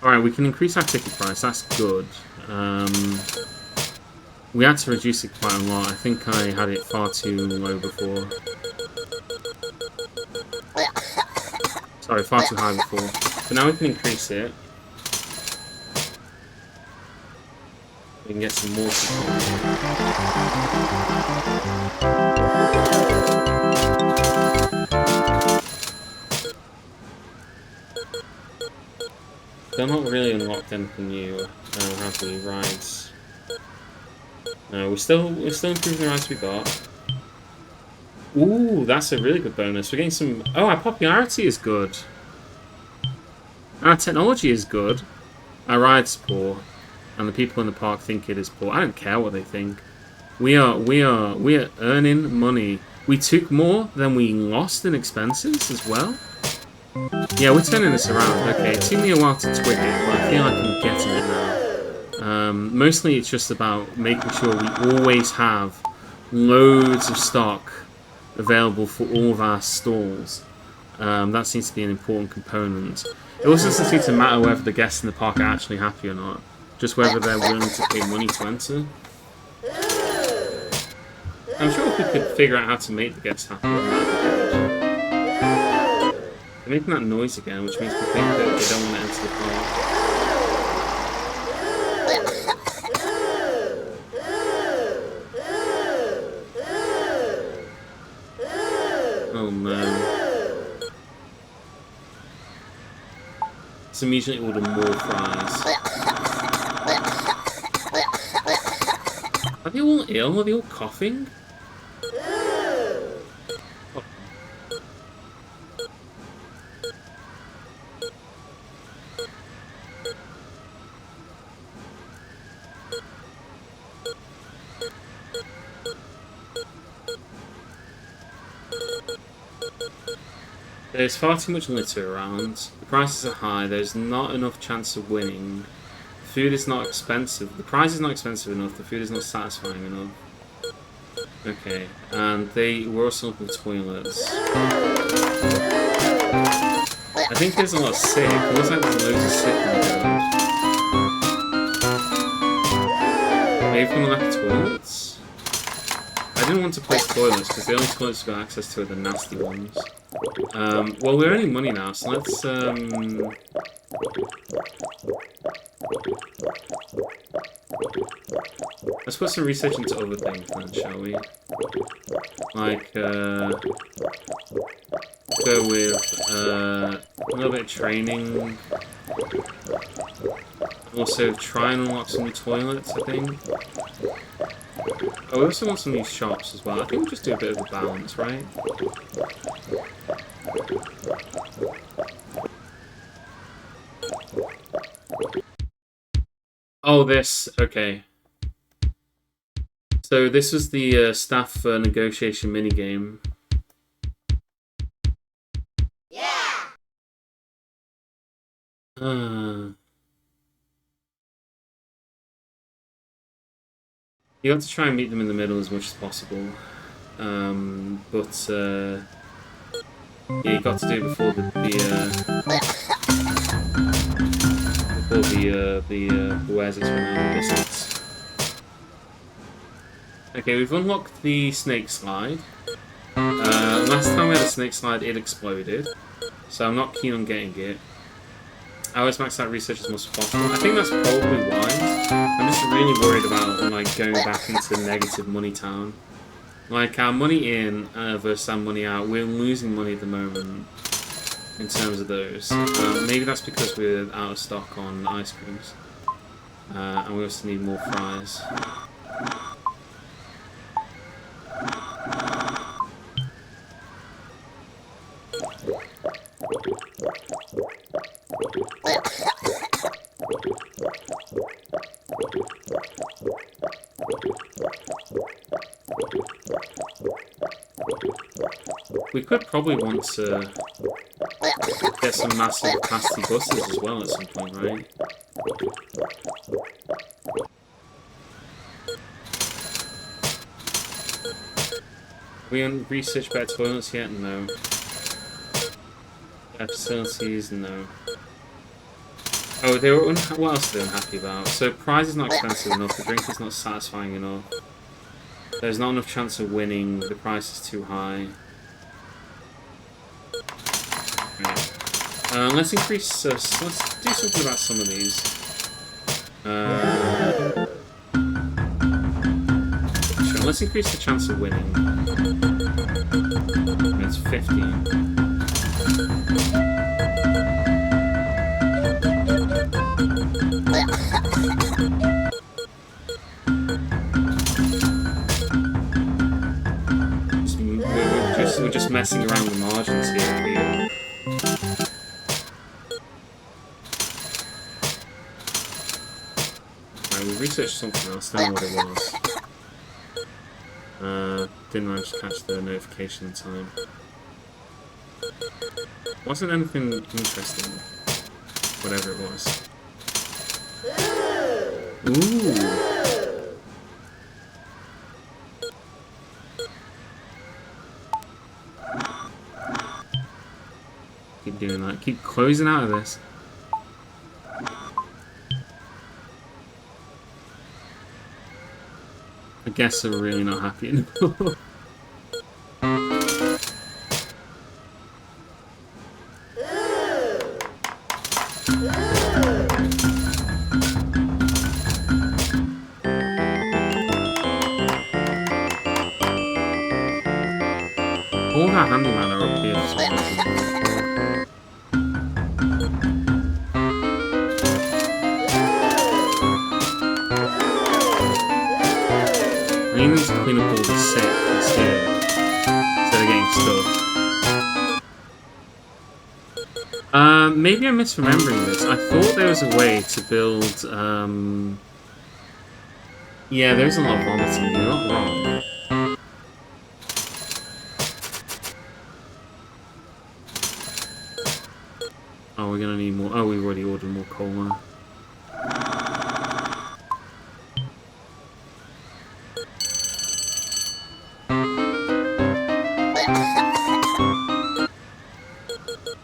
Alright, we can increase our ticket price, that's good. We had to reduce it quite a lot. I think I had it far too low before. Sorry, far too high before. But now we can increase it. We can get some more support. They're not really unlocked anything new, have we? Rides. No, we're still improving the rides we got. Ooh, that's a really good bonus. We're getting some. Oh, our popularity is good. Our technology is good. Our ride's poor, and the people in the park think it is poor. I don't care what they think. We are earning money. We took more than we lost in expenses as well. Yeah, we're turning this around. Okay, it took me a while to twig it, but I feel like I'm getting it now. Mostly it's just about making sure we always have loads of stock available for all of our stalls. That seems to be an important component. It also doesn't seem to matter whether the guests in the park are actually happy or not, just whether they're willing to pay money to enter. I'm sure if we could figure out how to make the guests happy, that'd be good. They're making that noise again, which makes me think that they don't want to enter the park. Oh no. Let's immediately order more fries. Are they all ill? Are they all coughing? There's far too much litter around. The prices are high. There's not enough chance of winning. The food is not expensive. The price is not expensive enough. The food is not satisfying enough. Okay, and they were also looking for toilets. I think there's a lot of sick. It looks like there's loads of sick in the road. Maybe from the lack of toilets? I didn't want to place toilets because the only toilets we've got access to are the nasty ones. Well, we're earning money now, so let's put some research into other things then, shall we? Like, go with, a little bit of training. Also, try and unlock some new toilets, I think. Oh, we also want some new shops as well. I think we'll just do a bit of a balance, right? Oh, this. Okay. So this was the staff negotiation minigame. Yeah! You have to try and meet them in the middle as much as possible. But yeah, you got to do it before the wares its run biscuits. Okay, we've unlocked the snake slide. Last time we had a snake slide, it exploded, so I'm not keen on getting it. I always max out research as much as possible. I think that's probably wise. I'm just really worried about like going back into the negative money town. Like our money in versus our money out, we're losing money at the moment in terms of those. Maybe that's because we're out of stock on ice creams, and we also need more fries. We could probably want to get some massive capacity buses as well at some point, right? Have we researched better toilets yet? No. Better facilities? No. Oh, they were what else are they unhappy about? So prize is not expensive enough, the drink is not satisfying enough. There's not enough chance of winning, the price is too high. Right. Let's increase, let's do something about some of these. Sure, let's increase the chance of winning. It's 15. We're just messing around with the margins here. Right, we researched something else, don't know what it was. Didn't manage to catch the notification in time. Wasn't anything interesting. Whatever it was. Ooh! Keep doing that. Keep closing out of this. I guess they're really not happy anymore. All that handyman are up here for some reason. I need them to clean up all the sick that's here instead of getting stuck. Maybe I'm misremembering this. I thought there was a way to build, yeah, there's a lot of vomiting, you're not wrong. Oh, we're gonna need more. Oh, we've already ordered more coal now.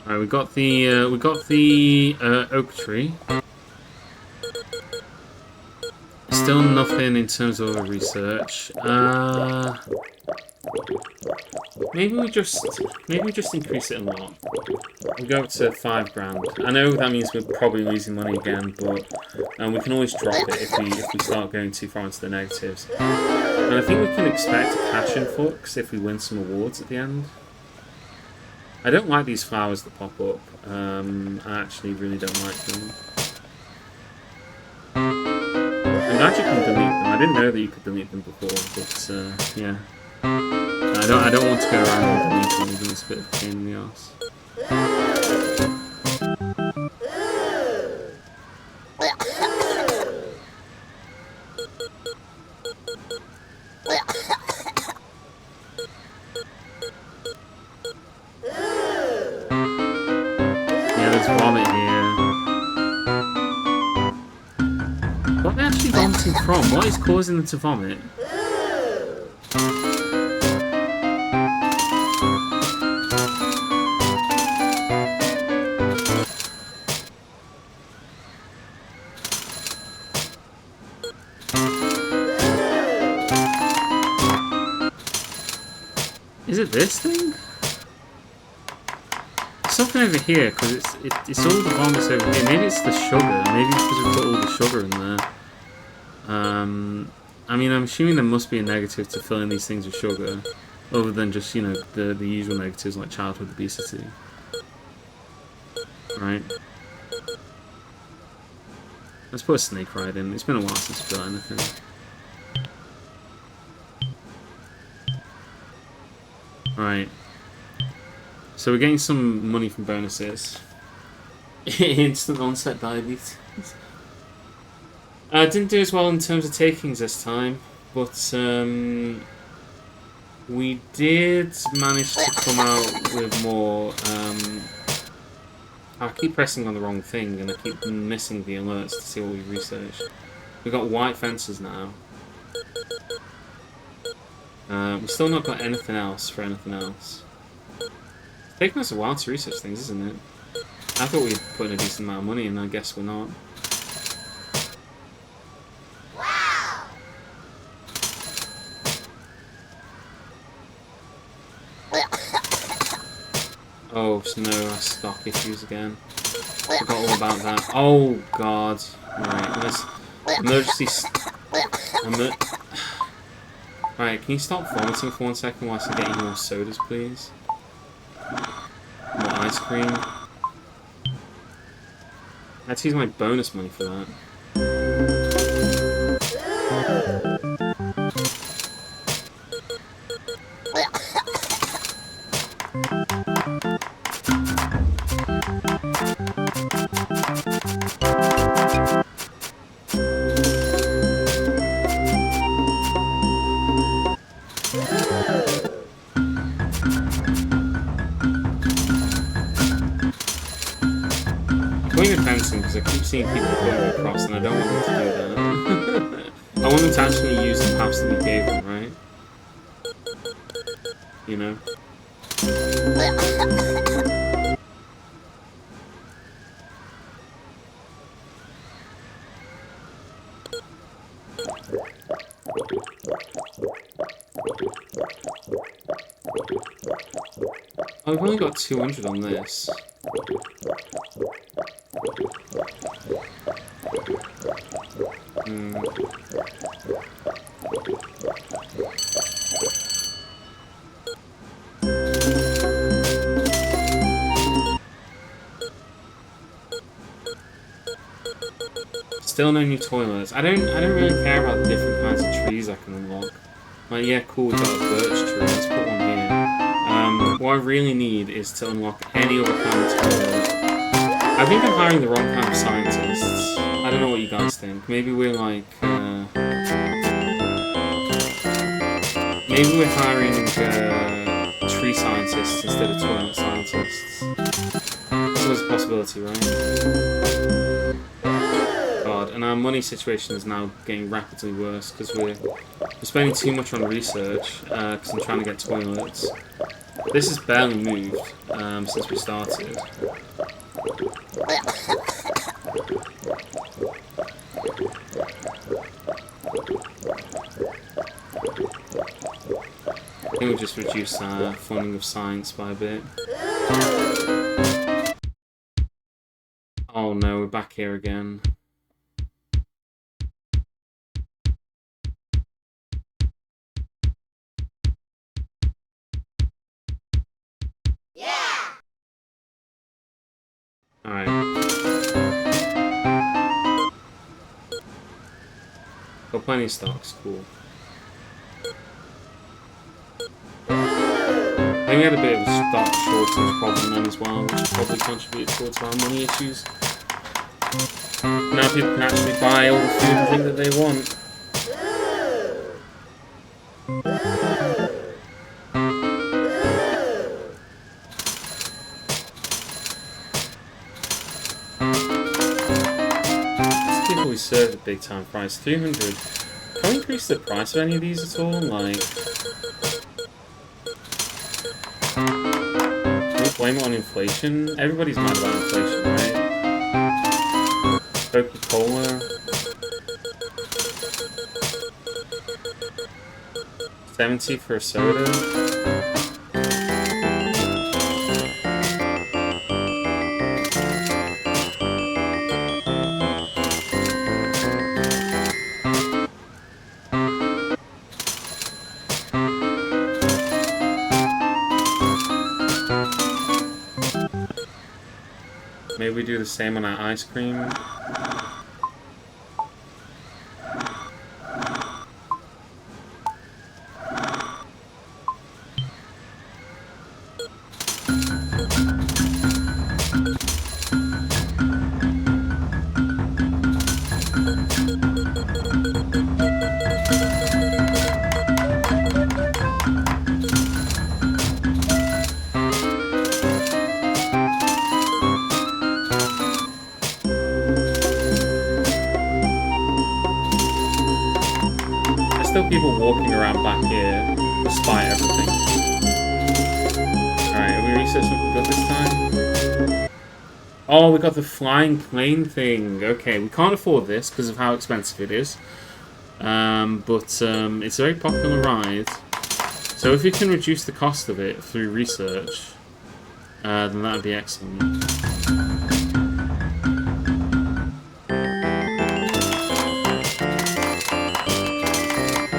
Alright, we got the oak tree. Still nothing in terms of research. Maybe we just increase it a lot. We go up to 5 grand. I know that means we're probably losing money again, but we can always drop it if we start going too far into the negatives. And I think we can expect a cash influx if we win some awards at the end. I don't like these flowers that pop up. I actually really don't like them. I'm glad you can delete them. I didn't know that you could delete them before, but yeah. I don't want to go around and delete them. It's a bit of a pain in the arse. Yeah, there's vomit here. What are they actually vomiting from? What is causing them to vomit? Is it this thing? Something over here, because it's all the vomits over here. Maybe it's the sugar. Maybe because we put all the sugar in there. I mean, I'm assuming there must be a negative to fill in these things with sugar, other than just, you know, the usual negatives like childhood obesity. Right. Let's put a snake ride in. It's been a while since we've done anything. Right. So we're getting some money from bonuses. Instant onset diabetes. Didn't do as well in terms of takings this time, but we We did manage to come out with more. I keep pressing on the wrong thing and I keep missing the alerts to see what we researched. We've got white fences now. We've still not got anything else for anything else. It's taken us a while to research things, isn't it? I thought we'd put in a decent amount of money and I guess we're not. Wow! Oh, so no, stock issues again. Forgot all about that. Oh, God. Right, let's... Emergency... Right, can you stop vomiting for 1 second whilst I get you more sodas, please? More ice cream. Let's use my bonus money for that. Because I keep seeing people putting it across and I don't want them to do that. I want them to actually use the paths that we gave them, right? You know? Oh, we've only got 200 on this. Still no new toilets. I don't really care about the different kinds of trees I can unlock. Like, yeah, cool, we got a birch tree, let's put one here. What I really need is to unlock any other kind of toilet. I think I'm hiring the wrong kind of scientists. I don't know what you guys think. Maybe we're like, maybe we're hiring tree scientists instead of toilet scientists. That's always a possibility, right? And our money situation is now getting rapidly worse because we're spending too much on research because I'm trying to get toilets. This has barely moved since we started. I think we'll just reduce our funding of science by a bit. Oh no, we're back here again. Alright. Got plenty of stocks, cool. I think we had a bit of a stock shortage problem then as well, which probably contributed towards our money issues. Now people can actually buy all the food and drink that they want. We serve at big time price 300. Can we increase the price of any of these at all? Like, can we blame it on inflation? Everybody's mad about inflation, right? Coca-Cola. 70 for a soda. Maybe we do the same on our ice cream. people walking around back here, despite everything. Alright, have we researched what we got this time? Oh, we got the flying plane thing. Okay, we can't afford this because of how expensive it is. But it's a very popular ride. So if we can reduce the cost of it through research, then that would be excellent.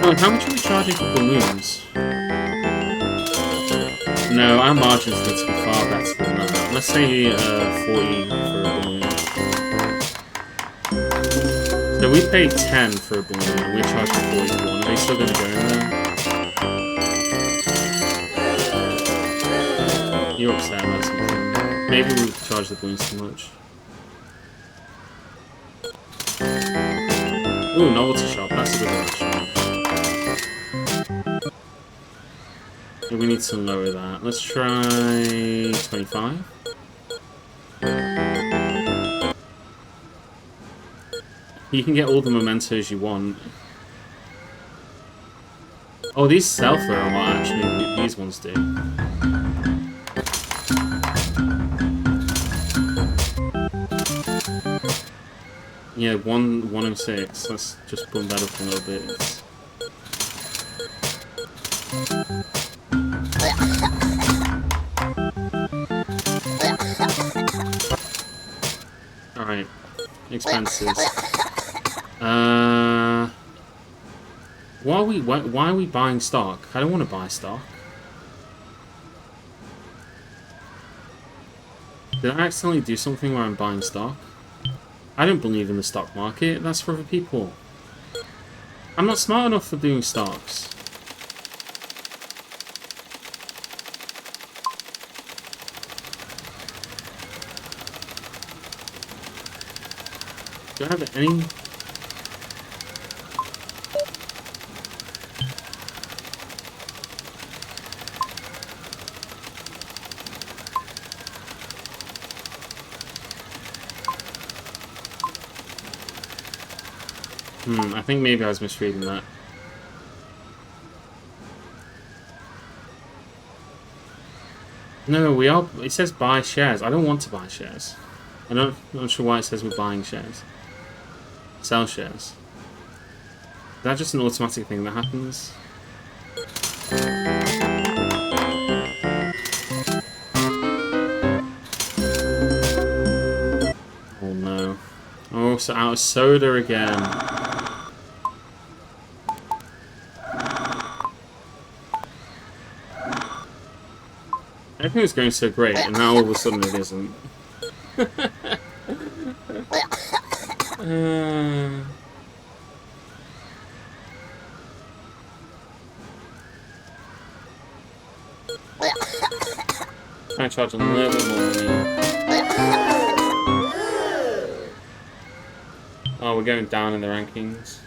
Oh, how much are we charging for balloons? No, our margins need to be far better than that. Let's say 40 for a balloon. So we paid 10 for a balloon and we're charging 40 for one. Are they still going to go in there? You're upset about something. Maybe we charge the balloons too much. Ooh, novelty shop. That's a good option. We need to lower that. Let's try 25. You can get all the mementos you want. Oh, these sell for a lot, actually. These ones do. Yeah, 106. Let's just bump that up a little bit. Alright. Expenses. Why are we buying stock? I don't want to buy stock. Did I accidentally do something where I'm buying stock? I don't believe in the stock market. That's for other people. I'm not smart enough for doing stocks. Do I have any... I think maybe I was misreading that. No, we are... It says buy shares. I don't want to buy shares. I'm not sure why it says we're buying shares. Sell shares. Is that just an automatic thing that happens? Oh no. Oh, so out of soda again. Everything was going so great, and now all of a sudden it isn't. Trying to charge a little bit more money. Oh, we're going down in the rankings.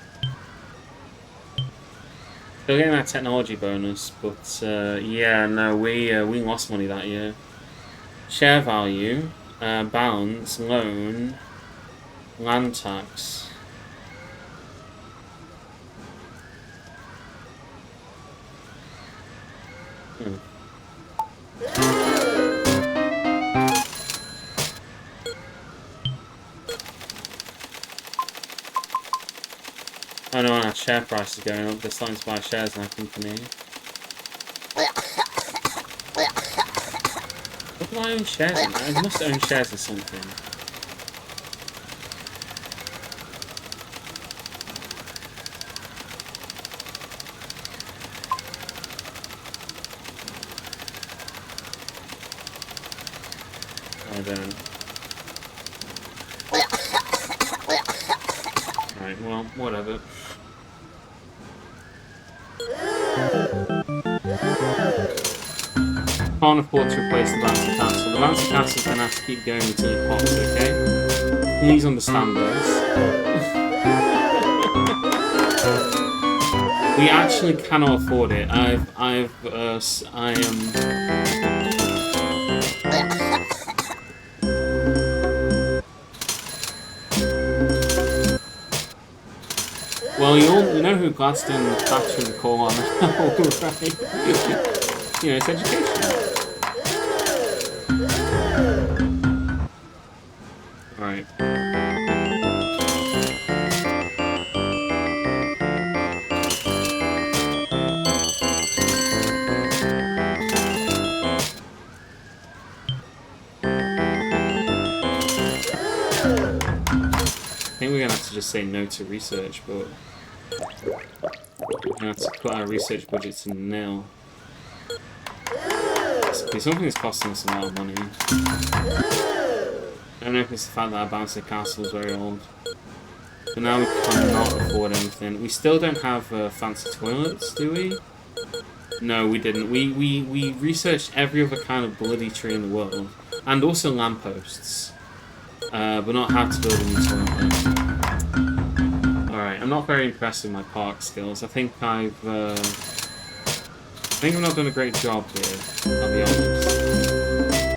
Still getting that technology bonus, but yeah, no, we lost money that year. Share value, balance, loan, land tax. Oh no, our share price is going up. They're starting to buy shares in our company. What do I own shares in? I must own shares in something. I don't. Right, well, whatever. Can't afford to replace the bouncy castle. The bouncy castle's gonna have to keep going until it pops, okay? Please understand this. We actually cannot afford it. I am... Well, Well, you know who Gladstone, Thatcher, and Cole are now, right? You know, it's education. All right. I think we're gonna have to just say no to research, but we're gonna have to put our research budget to nil. Basically, something that's costing us a lot of money. I don't know if it's the fact that our bouncy castle is very old. But now we cannot afford anything. We still don't have fancy toilets, do we? No, we didn't. We researched every other kind of bloody tree in the world. And also lampposts. But not how to build a new toilet. Alright, I'm not very impressed with my park skills. I think I've not done a great job here, I'll be honest.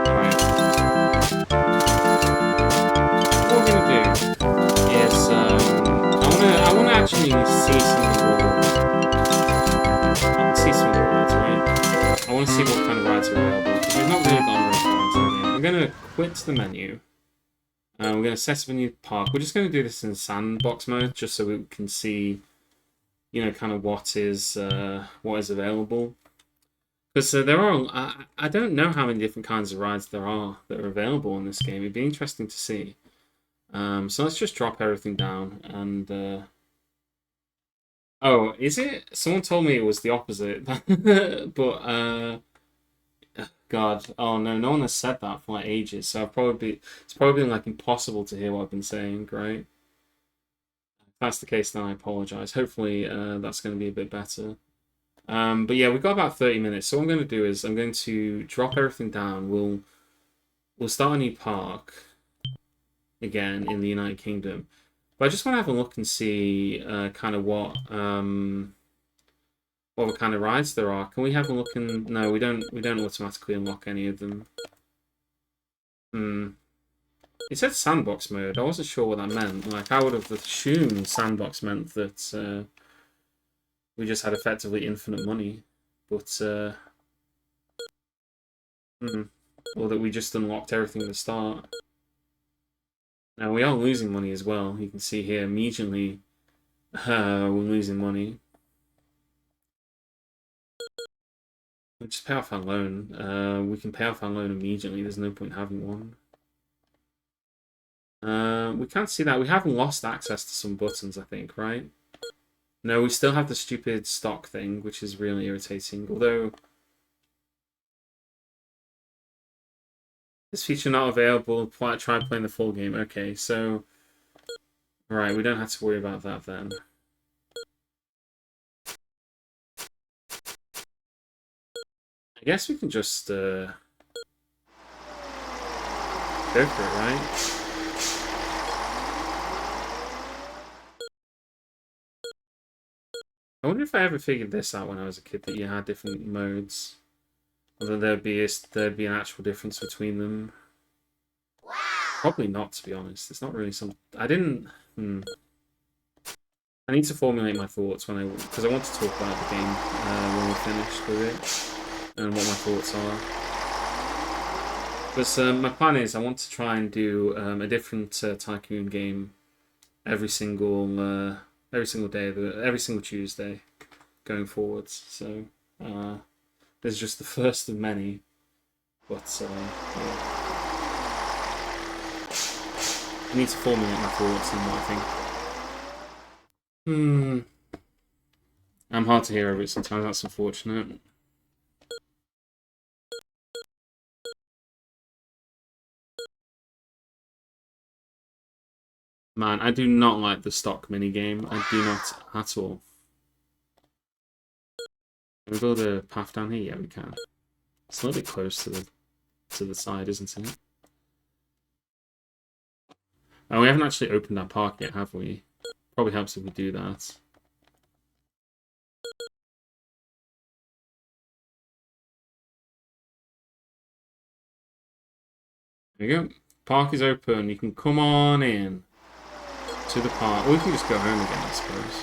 Alright. What we're gonna do is I wanna actually see some of the rides, right? I wanna see what kind of rides are available, because we've not really gone very far into the game. I'm gonna quit the menu. We're going to set up a new park. We're just going to do this in sandbox mode, just so we can see, you know, kind of what is available. Because there are, I don't know how many different kinds of rides there are that are available in this game. It'd be interesting to see. So let's just drop everything down and. Oh, is it? Someone told me it was the opposite, but God, oh no, no one has said that for like ages. So it's probably like impossible to hear what I've been saying, right? If that's the case, then I apologize. Hopefully, that's going to be a bit better. But yeah, we've got about 30 minutes. So what I'm going to do is I'm going to drop everything down. We'll start a new park again in the United Kingdom. But I just want to have a look and see kind of what kind of rides there are. Can we have a look and no, we don't automatically unlock any of them. It said sandbox mode. I wasn't sure what that meant. Like, I would have assumed sandbox meant that we just had effectively infinite money. But, or that we just unlocked everything at the start. Now, we are losing money as well. You can see here, immediately, we're losing money. We'll just pay off our loan. We can pay off our loan immediately. There's no point having one. We can't see that. We haven't lost access to some buttons, I think, right? No, we still have the stupid stock thing, which is really irritating. Although, this feature not available. Try playing the full game. Okay, so... Right, we don't have to worry about that then. I guess we can just go for it, right? I wonder if I ever figured this out when I was a kid, that you had different modes. Whether there'd be an actual difference between them. Wow. Probably not, to be honest. It's not really some... I didn't... I need to formulate my thoughts because I want to talk about the game when we're finished with it. And what my thoughts are. Because my plan is I want to try and do a different tycoon game every single day, every single Tuesday going forwards. So this is just the first of many. But yeah. I need to formulate my thoughts on what I think. I'm hard to hear over it sometimes. That's unfortunate. Man, I do not like the stock minigame. I do not at all. Can we build a path down here? Yeah, we can. It's a little bit close to the side, isn't it? Oh, we haven't actually opened that park yet, have we? Probably helps if we do that. There we go. Park is open. You can come on in to the park. Or we can just go home again, I suppose.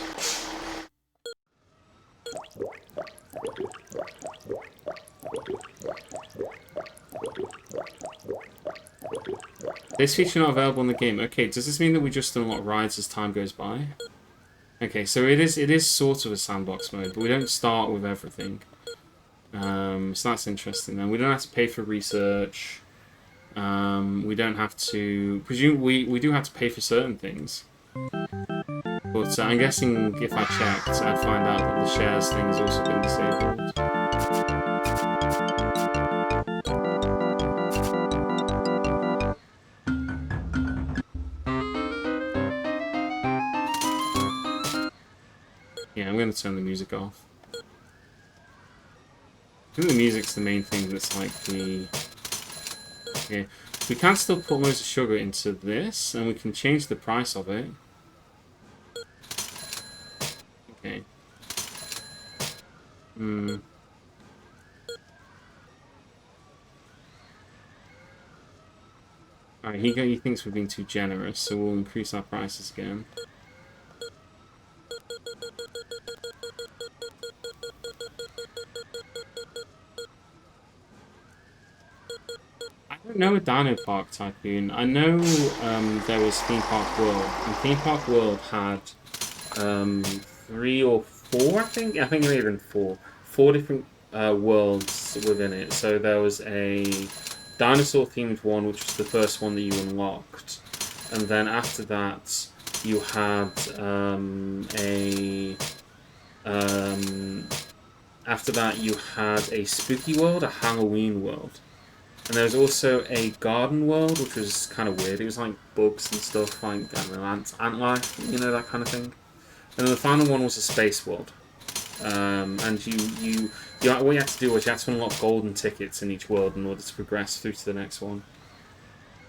This feature not available in the game. Okay, does this mean that we just unlock rides as time goes by? Okay, so it is sort of a sandbox mode, but we don't start with everything. So that's interesting. Then we don't have to pay for research. We don't have to. We do have to pay for certain things. But I'm guessing if I checked, I'd find out that the shares thing has also been disabled. Yeah, I'm going to turn the music off. I think the music's the main thing that's like the... Yeah. We can still put loads of sugar into this, and we can change the price of it. Okay. Alright, he thinks we're being too generous, so we'll increase our prices again. I don't know a Dino Park Tycoon. I know there was Theme Park World, and Theme Park World had 3 or 4, I think. I think even 4. 4 different worlds within it. So there was a dinosaur-themed one, which was the first one that you unlocked, and then after that you had after that you had a spooky world, a Halloween world. And there was also a garden world, which was kind of weird. It was like bugs and stuff, like, I don't know, ant life, you know, that kind of thing. And then the final one was a space world. And what you had to do was you had to unlock golden tickets in each world in order to progress through to the next one.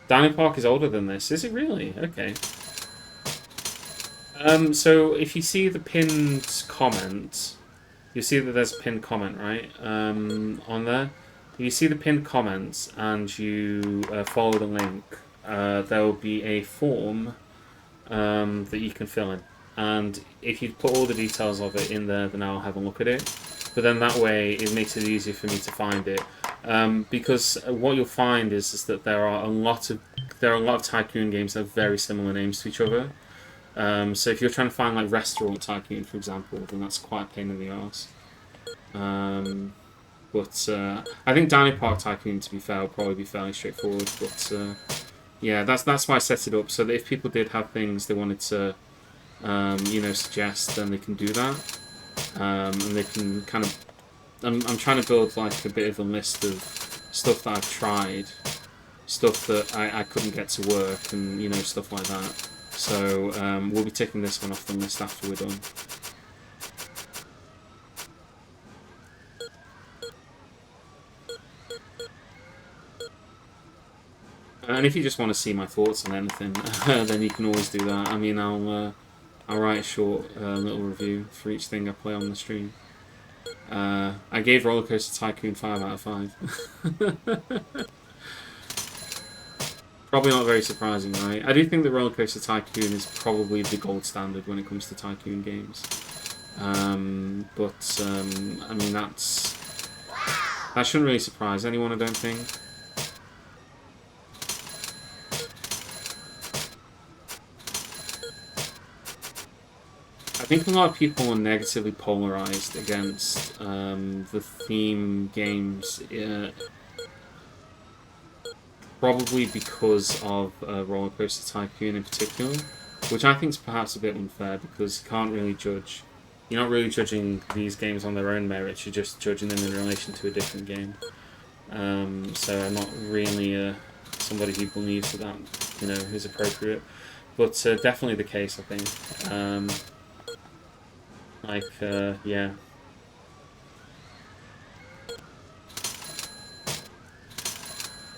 Dino Park is older than this. Is it really? Okay. So if you see the pinned comment, you'll see that there's a pinned comment, right? On there. If you see the pinned comments and you follow the link, there will be a form that you can fill in. And if you put all the details of it in there, then I'll have a look at it. But then that way, it makes it easier for me to find it. Because what you'll find is that there are a lot of Tycoon games that have very similar names to each other. So if you're trying to find like Restaurant Tycoon, for example, then that's quite a pain in the arse. But I think Dino Park Tycoon, to be fair, will probably be fairly straightforward. But yeah, that's why I set it up, so that if people did have things they wanted to, suggest, then they can do that. And they can kind of... I'm trying to build like a bit of a list of stuff that I've tried, stuff that I couldn't get to work, and stuff like that. So we'll be taking this one off the list after we're done. And if you just want to see my thoughts on anything, then you can always do that. I mean, I'll write a short little review for each thing I play on the stream. I gave Roller Coaster Tycoon 5 out of 5. Probably not very surprising, right? I do think that Roller Coaster Tycoon is probably the gold standard when it comes to Tycoon games. I mean, that shouldn't really surprise anyone, I don't think. I think a lot of people are negatively polarized against the theme games, probably because of Roller Coaster Tycoon in particular, which I think is perhaps a bit unfair because you can't really judge. You're not really judging these games on their own merits. You're just judging them in relation to a different game. So I'm not really somebody who believes that is appropriate, but definitely the case, I think. Yeah.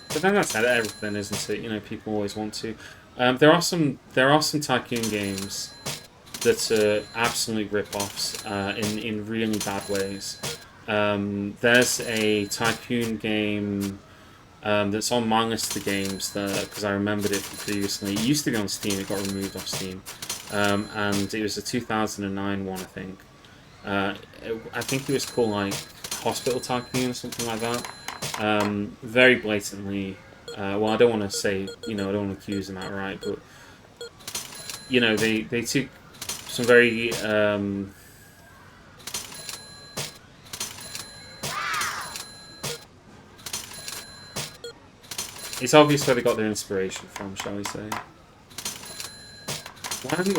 But then that's everything, isn't it? People always want to. There are some Tycoon games that are absolute rip-offs in really bad ways. There's a Tycoon game that's on my list of games because I remembered it from previously. It used to be on Steam, it got removed off Steam. And it was a 2009 one, I think. I think it was called like Hospital Tycoon or something like that. Very blatantly. Well, I don't want to say, I don't want to accuse them outright, but they took some very it's obvious where they got their inspiration from, shall we say.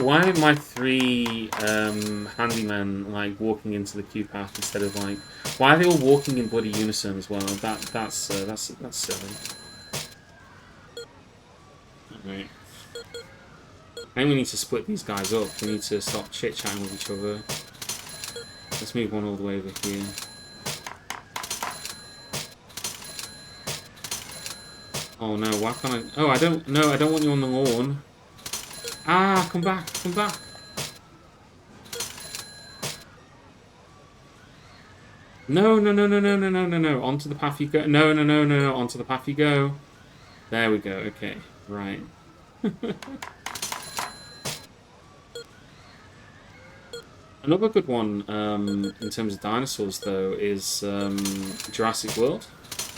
Why are my three handymen like walking into the queue path instead of like? Why are they all walking in bloody unison as well? That's silly. Alright. I think we need to split these guys up. We need to stop chit chatting with each other. Let's move one all the way over here. Oh no, why can't I? Oh, I don't. No, I don't want you on the lawn. Ah, come back, come back. No, no, no, no, no, no, no, no, no. Onto the path you go. No, no, no, no, no. Onto the path you go. There we go. Okay, right. Another good one in terms of dinosaurs, though, is Jurassic World,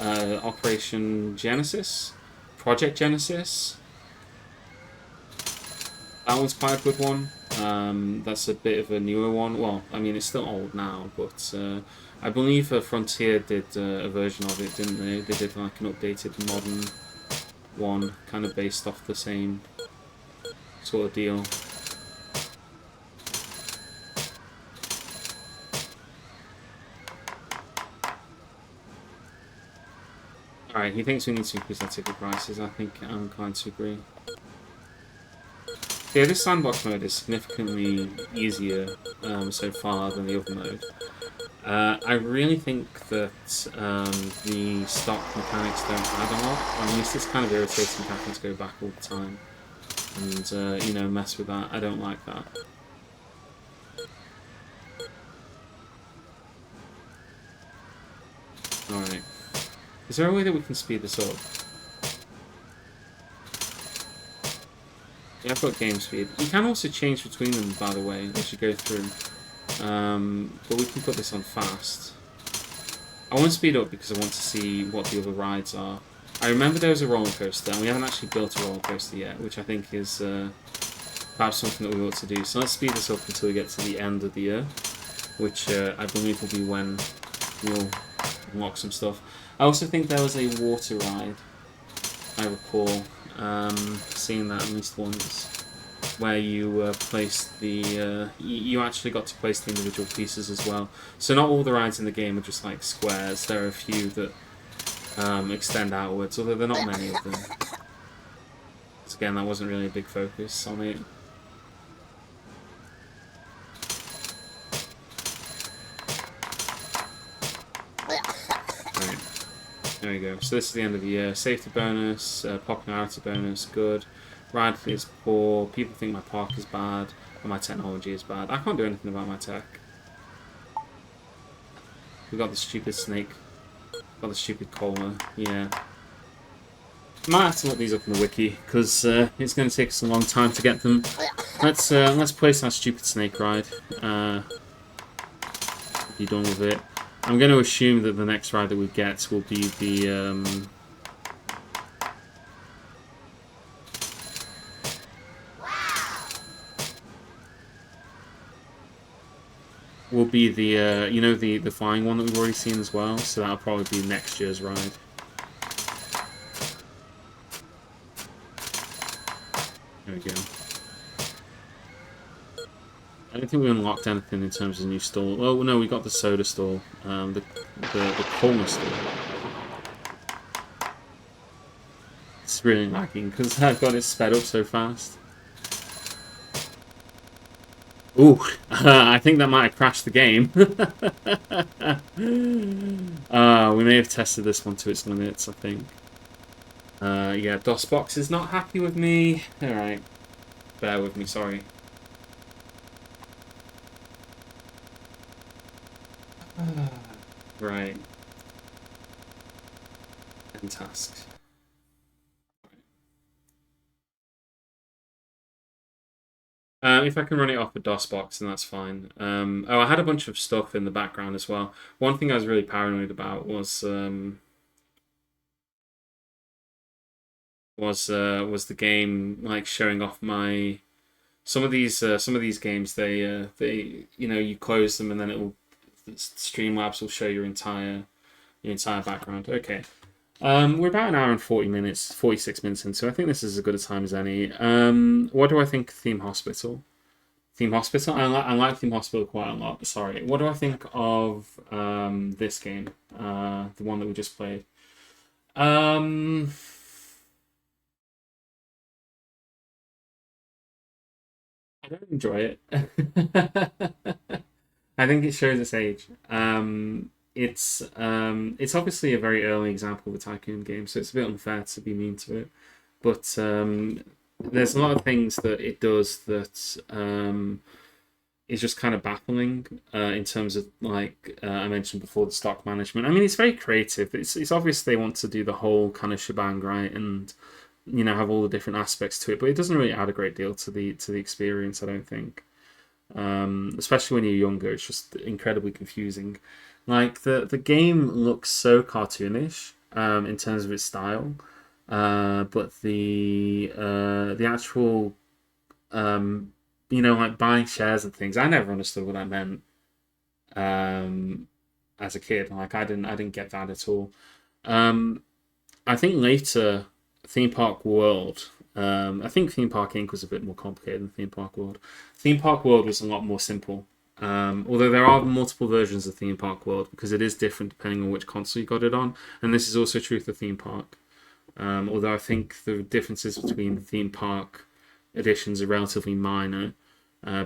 Operation Genesis, Project Genesis. That one's quite a good one. That's a bit of a newer one. Well, I mean, it's still old now, but I believe Frontier did a version of it, didn't they? They did like an updated modern one, kind of based off the same sort of deal. Alright, he thinks we need to increase our ticket prices. I think I'm inclined to agree. Yeah, this sandbox mode is significantly easier so far than the other mode. I really think that the stock mechanics don't add a lot. I mean, it's kind of irritating having to go back all the time and, mess with that. I don't like that. Alright. Is there a way that we can speed this up? Yeah, I've got game speed. You can also change between them, by the way, as you go through. But we can put this on fast. I want to speed up because I want to see what the other rides are. I remember there was a roller coaster, and we haven't actually built a roller coaster yet, which I think is perhaps something that we ought to do. So let's speed this up until we get to the end of the year, which I believe will be when we'll unlock some stuff. I also think there was a water ride, I recall, seeing that at least once, where you placed the... you actually got to place the individual pieces as well. So not all the rides in the game are just like squares. There are a few that extend outwards, although there are not many of them. Because again, that wasn't really a big focus on it. Right. There we go. So this is the end of the year. Safety bonus, popularity bonus, good. Ride is poor. People think my park is bad, and my technology is bad. I can't do anything about my tech. We got the stupid snake. Got the stupid cola. Yeah. Might have to look these up in the wiki because it's going to take us a long time to get them. Let's place our stupid snake ride. Be done with it. I'm going to assume that the next ride that we get will be the the flying one that we've already seen as well. So that'll probably be next year's ride. There we go. I don't think we unlocked anything in terms of new stall. Oh no, we got the soda stall, the cola stall. It's really lagging because I've got it sped up so fast. Ooh, I think that might have crashed the game. We may have tested this one to its limits, I think. Yeah, DOSBox is not happy with me. Alright. Bear with me, sorry. Right. End task. If I can run it off a DOSBox, then that's fine. Oh, I had a bunch of stuff in the background as well. One thing I was really paranoid about was the game like showing off my some of these games they you close them and then it'll Streamlabs will show your entire background. Okay. We're about an hour and 40 minutes, 46 minutes in, so I think this is as good a time as any. What do I think Theme Hospital? Theme Hospital? I like Theme Hospital quite a lot. Sorry. What do I think of this game? The one that we just played. Um, I don't enjoy it. I think it shows its age. It's obviously a very early example of a tycoon game, so it's a bit unfair to be mean to it. But there's a lot of things that it does that is just kind of baffling in terms of like I mentioned before, the stock management. I mean, it's very creative. It's obvious they want to do the whole kind of shebang, right, and have all the different aspects to it, but it doesn't really add a great deal to the experience, I don't think. Especially when you're younger, it's just incredibly confusing. Like the game looks so cartoonish in terms of its style, but the actual like buying shares and things, I never understood what that meant as a kid. Like I didn't get that at all. Um, I think later Theme Park World. I think Theme Park Inc. was a bit more complicated than Theme Park World. Theme Park World was a lot more simple. Although there are multiple versions of Theme Park World because it is different depending on which console you got it on, and this is also true for Theme Park. Although I think the differences between theme park editions are relatively minor,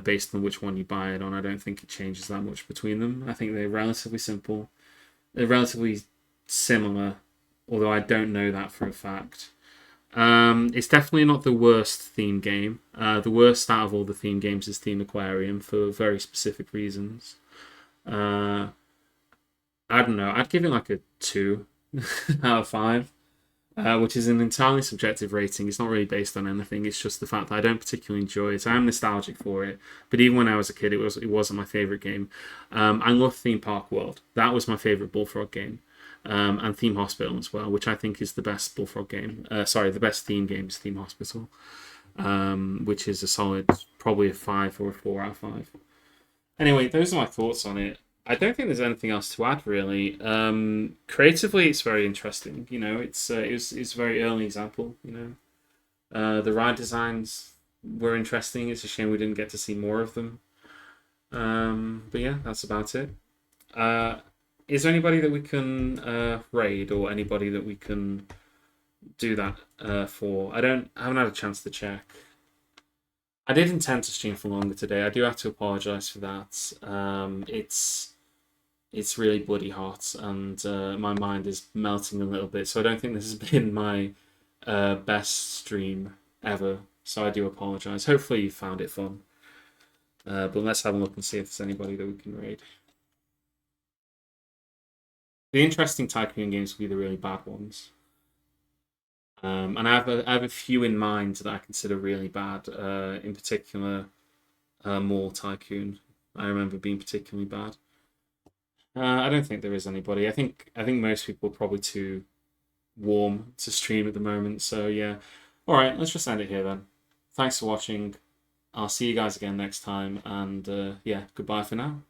based on which one you buy it on. I don't think it changes that much between them. I think they're relatively simple. They're relatively similar, although I don't know that for a fact. It's definitely not the worst theme game. The worst out of all the theme games is Theme Aquarium for very specific reasons. Uh, I don't know. I'd give it like a 2 out of 5, which is an entirely subjective rating. It's not really based on anything. It's just the fact that I don't particularly enjoy it. I am nostalgic for it, but even when I was a kid, it wasn't my favorite game. I love Theme Park World. That was my favorite Bullfrog game. And Theme Hospital as well, which I think is the best Bullfrog game. Sorry, the best theme game is Theme Hospital, which is a solid, probably a 5 or a 4 out of 5. Anyway, those are my thoughts on it. I don't think there's anything else to add really. Creatively, it's very interesting. It's a very early example. The ride designs were interesting. It's a shame we didn't get to see more of them. But yeah, that's about it. Uh, is there anybody that we can raid or anybody that we can do that for? I haven't had a chance to check. I did intend to stream for longer today. I do have to apologise for that. It's really bloody hot and my mind is melting a little bit. So I don't think this has been my best stream ever. So I do apologise. Hopefully you found it fun. But let's have a look and see if there's anybody that we can raid. The interesting tycoon games will be the really bad ones. And I have a few in mind that I consider really bad. In particular, Mall Tycoon. I remember being particularly bad. I don't think there is anybody. I think most people are probably too warm to stream at the moment. So yeah. All right, let's just end it here then. Thanks for watching. I'll see you guys again next time, and yeah, goodbye for now.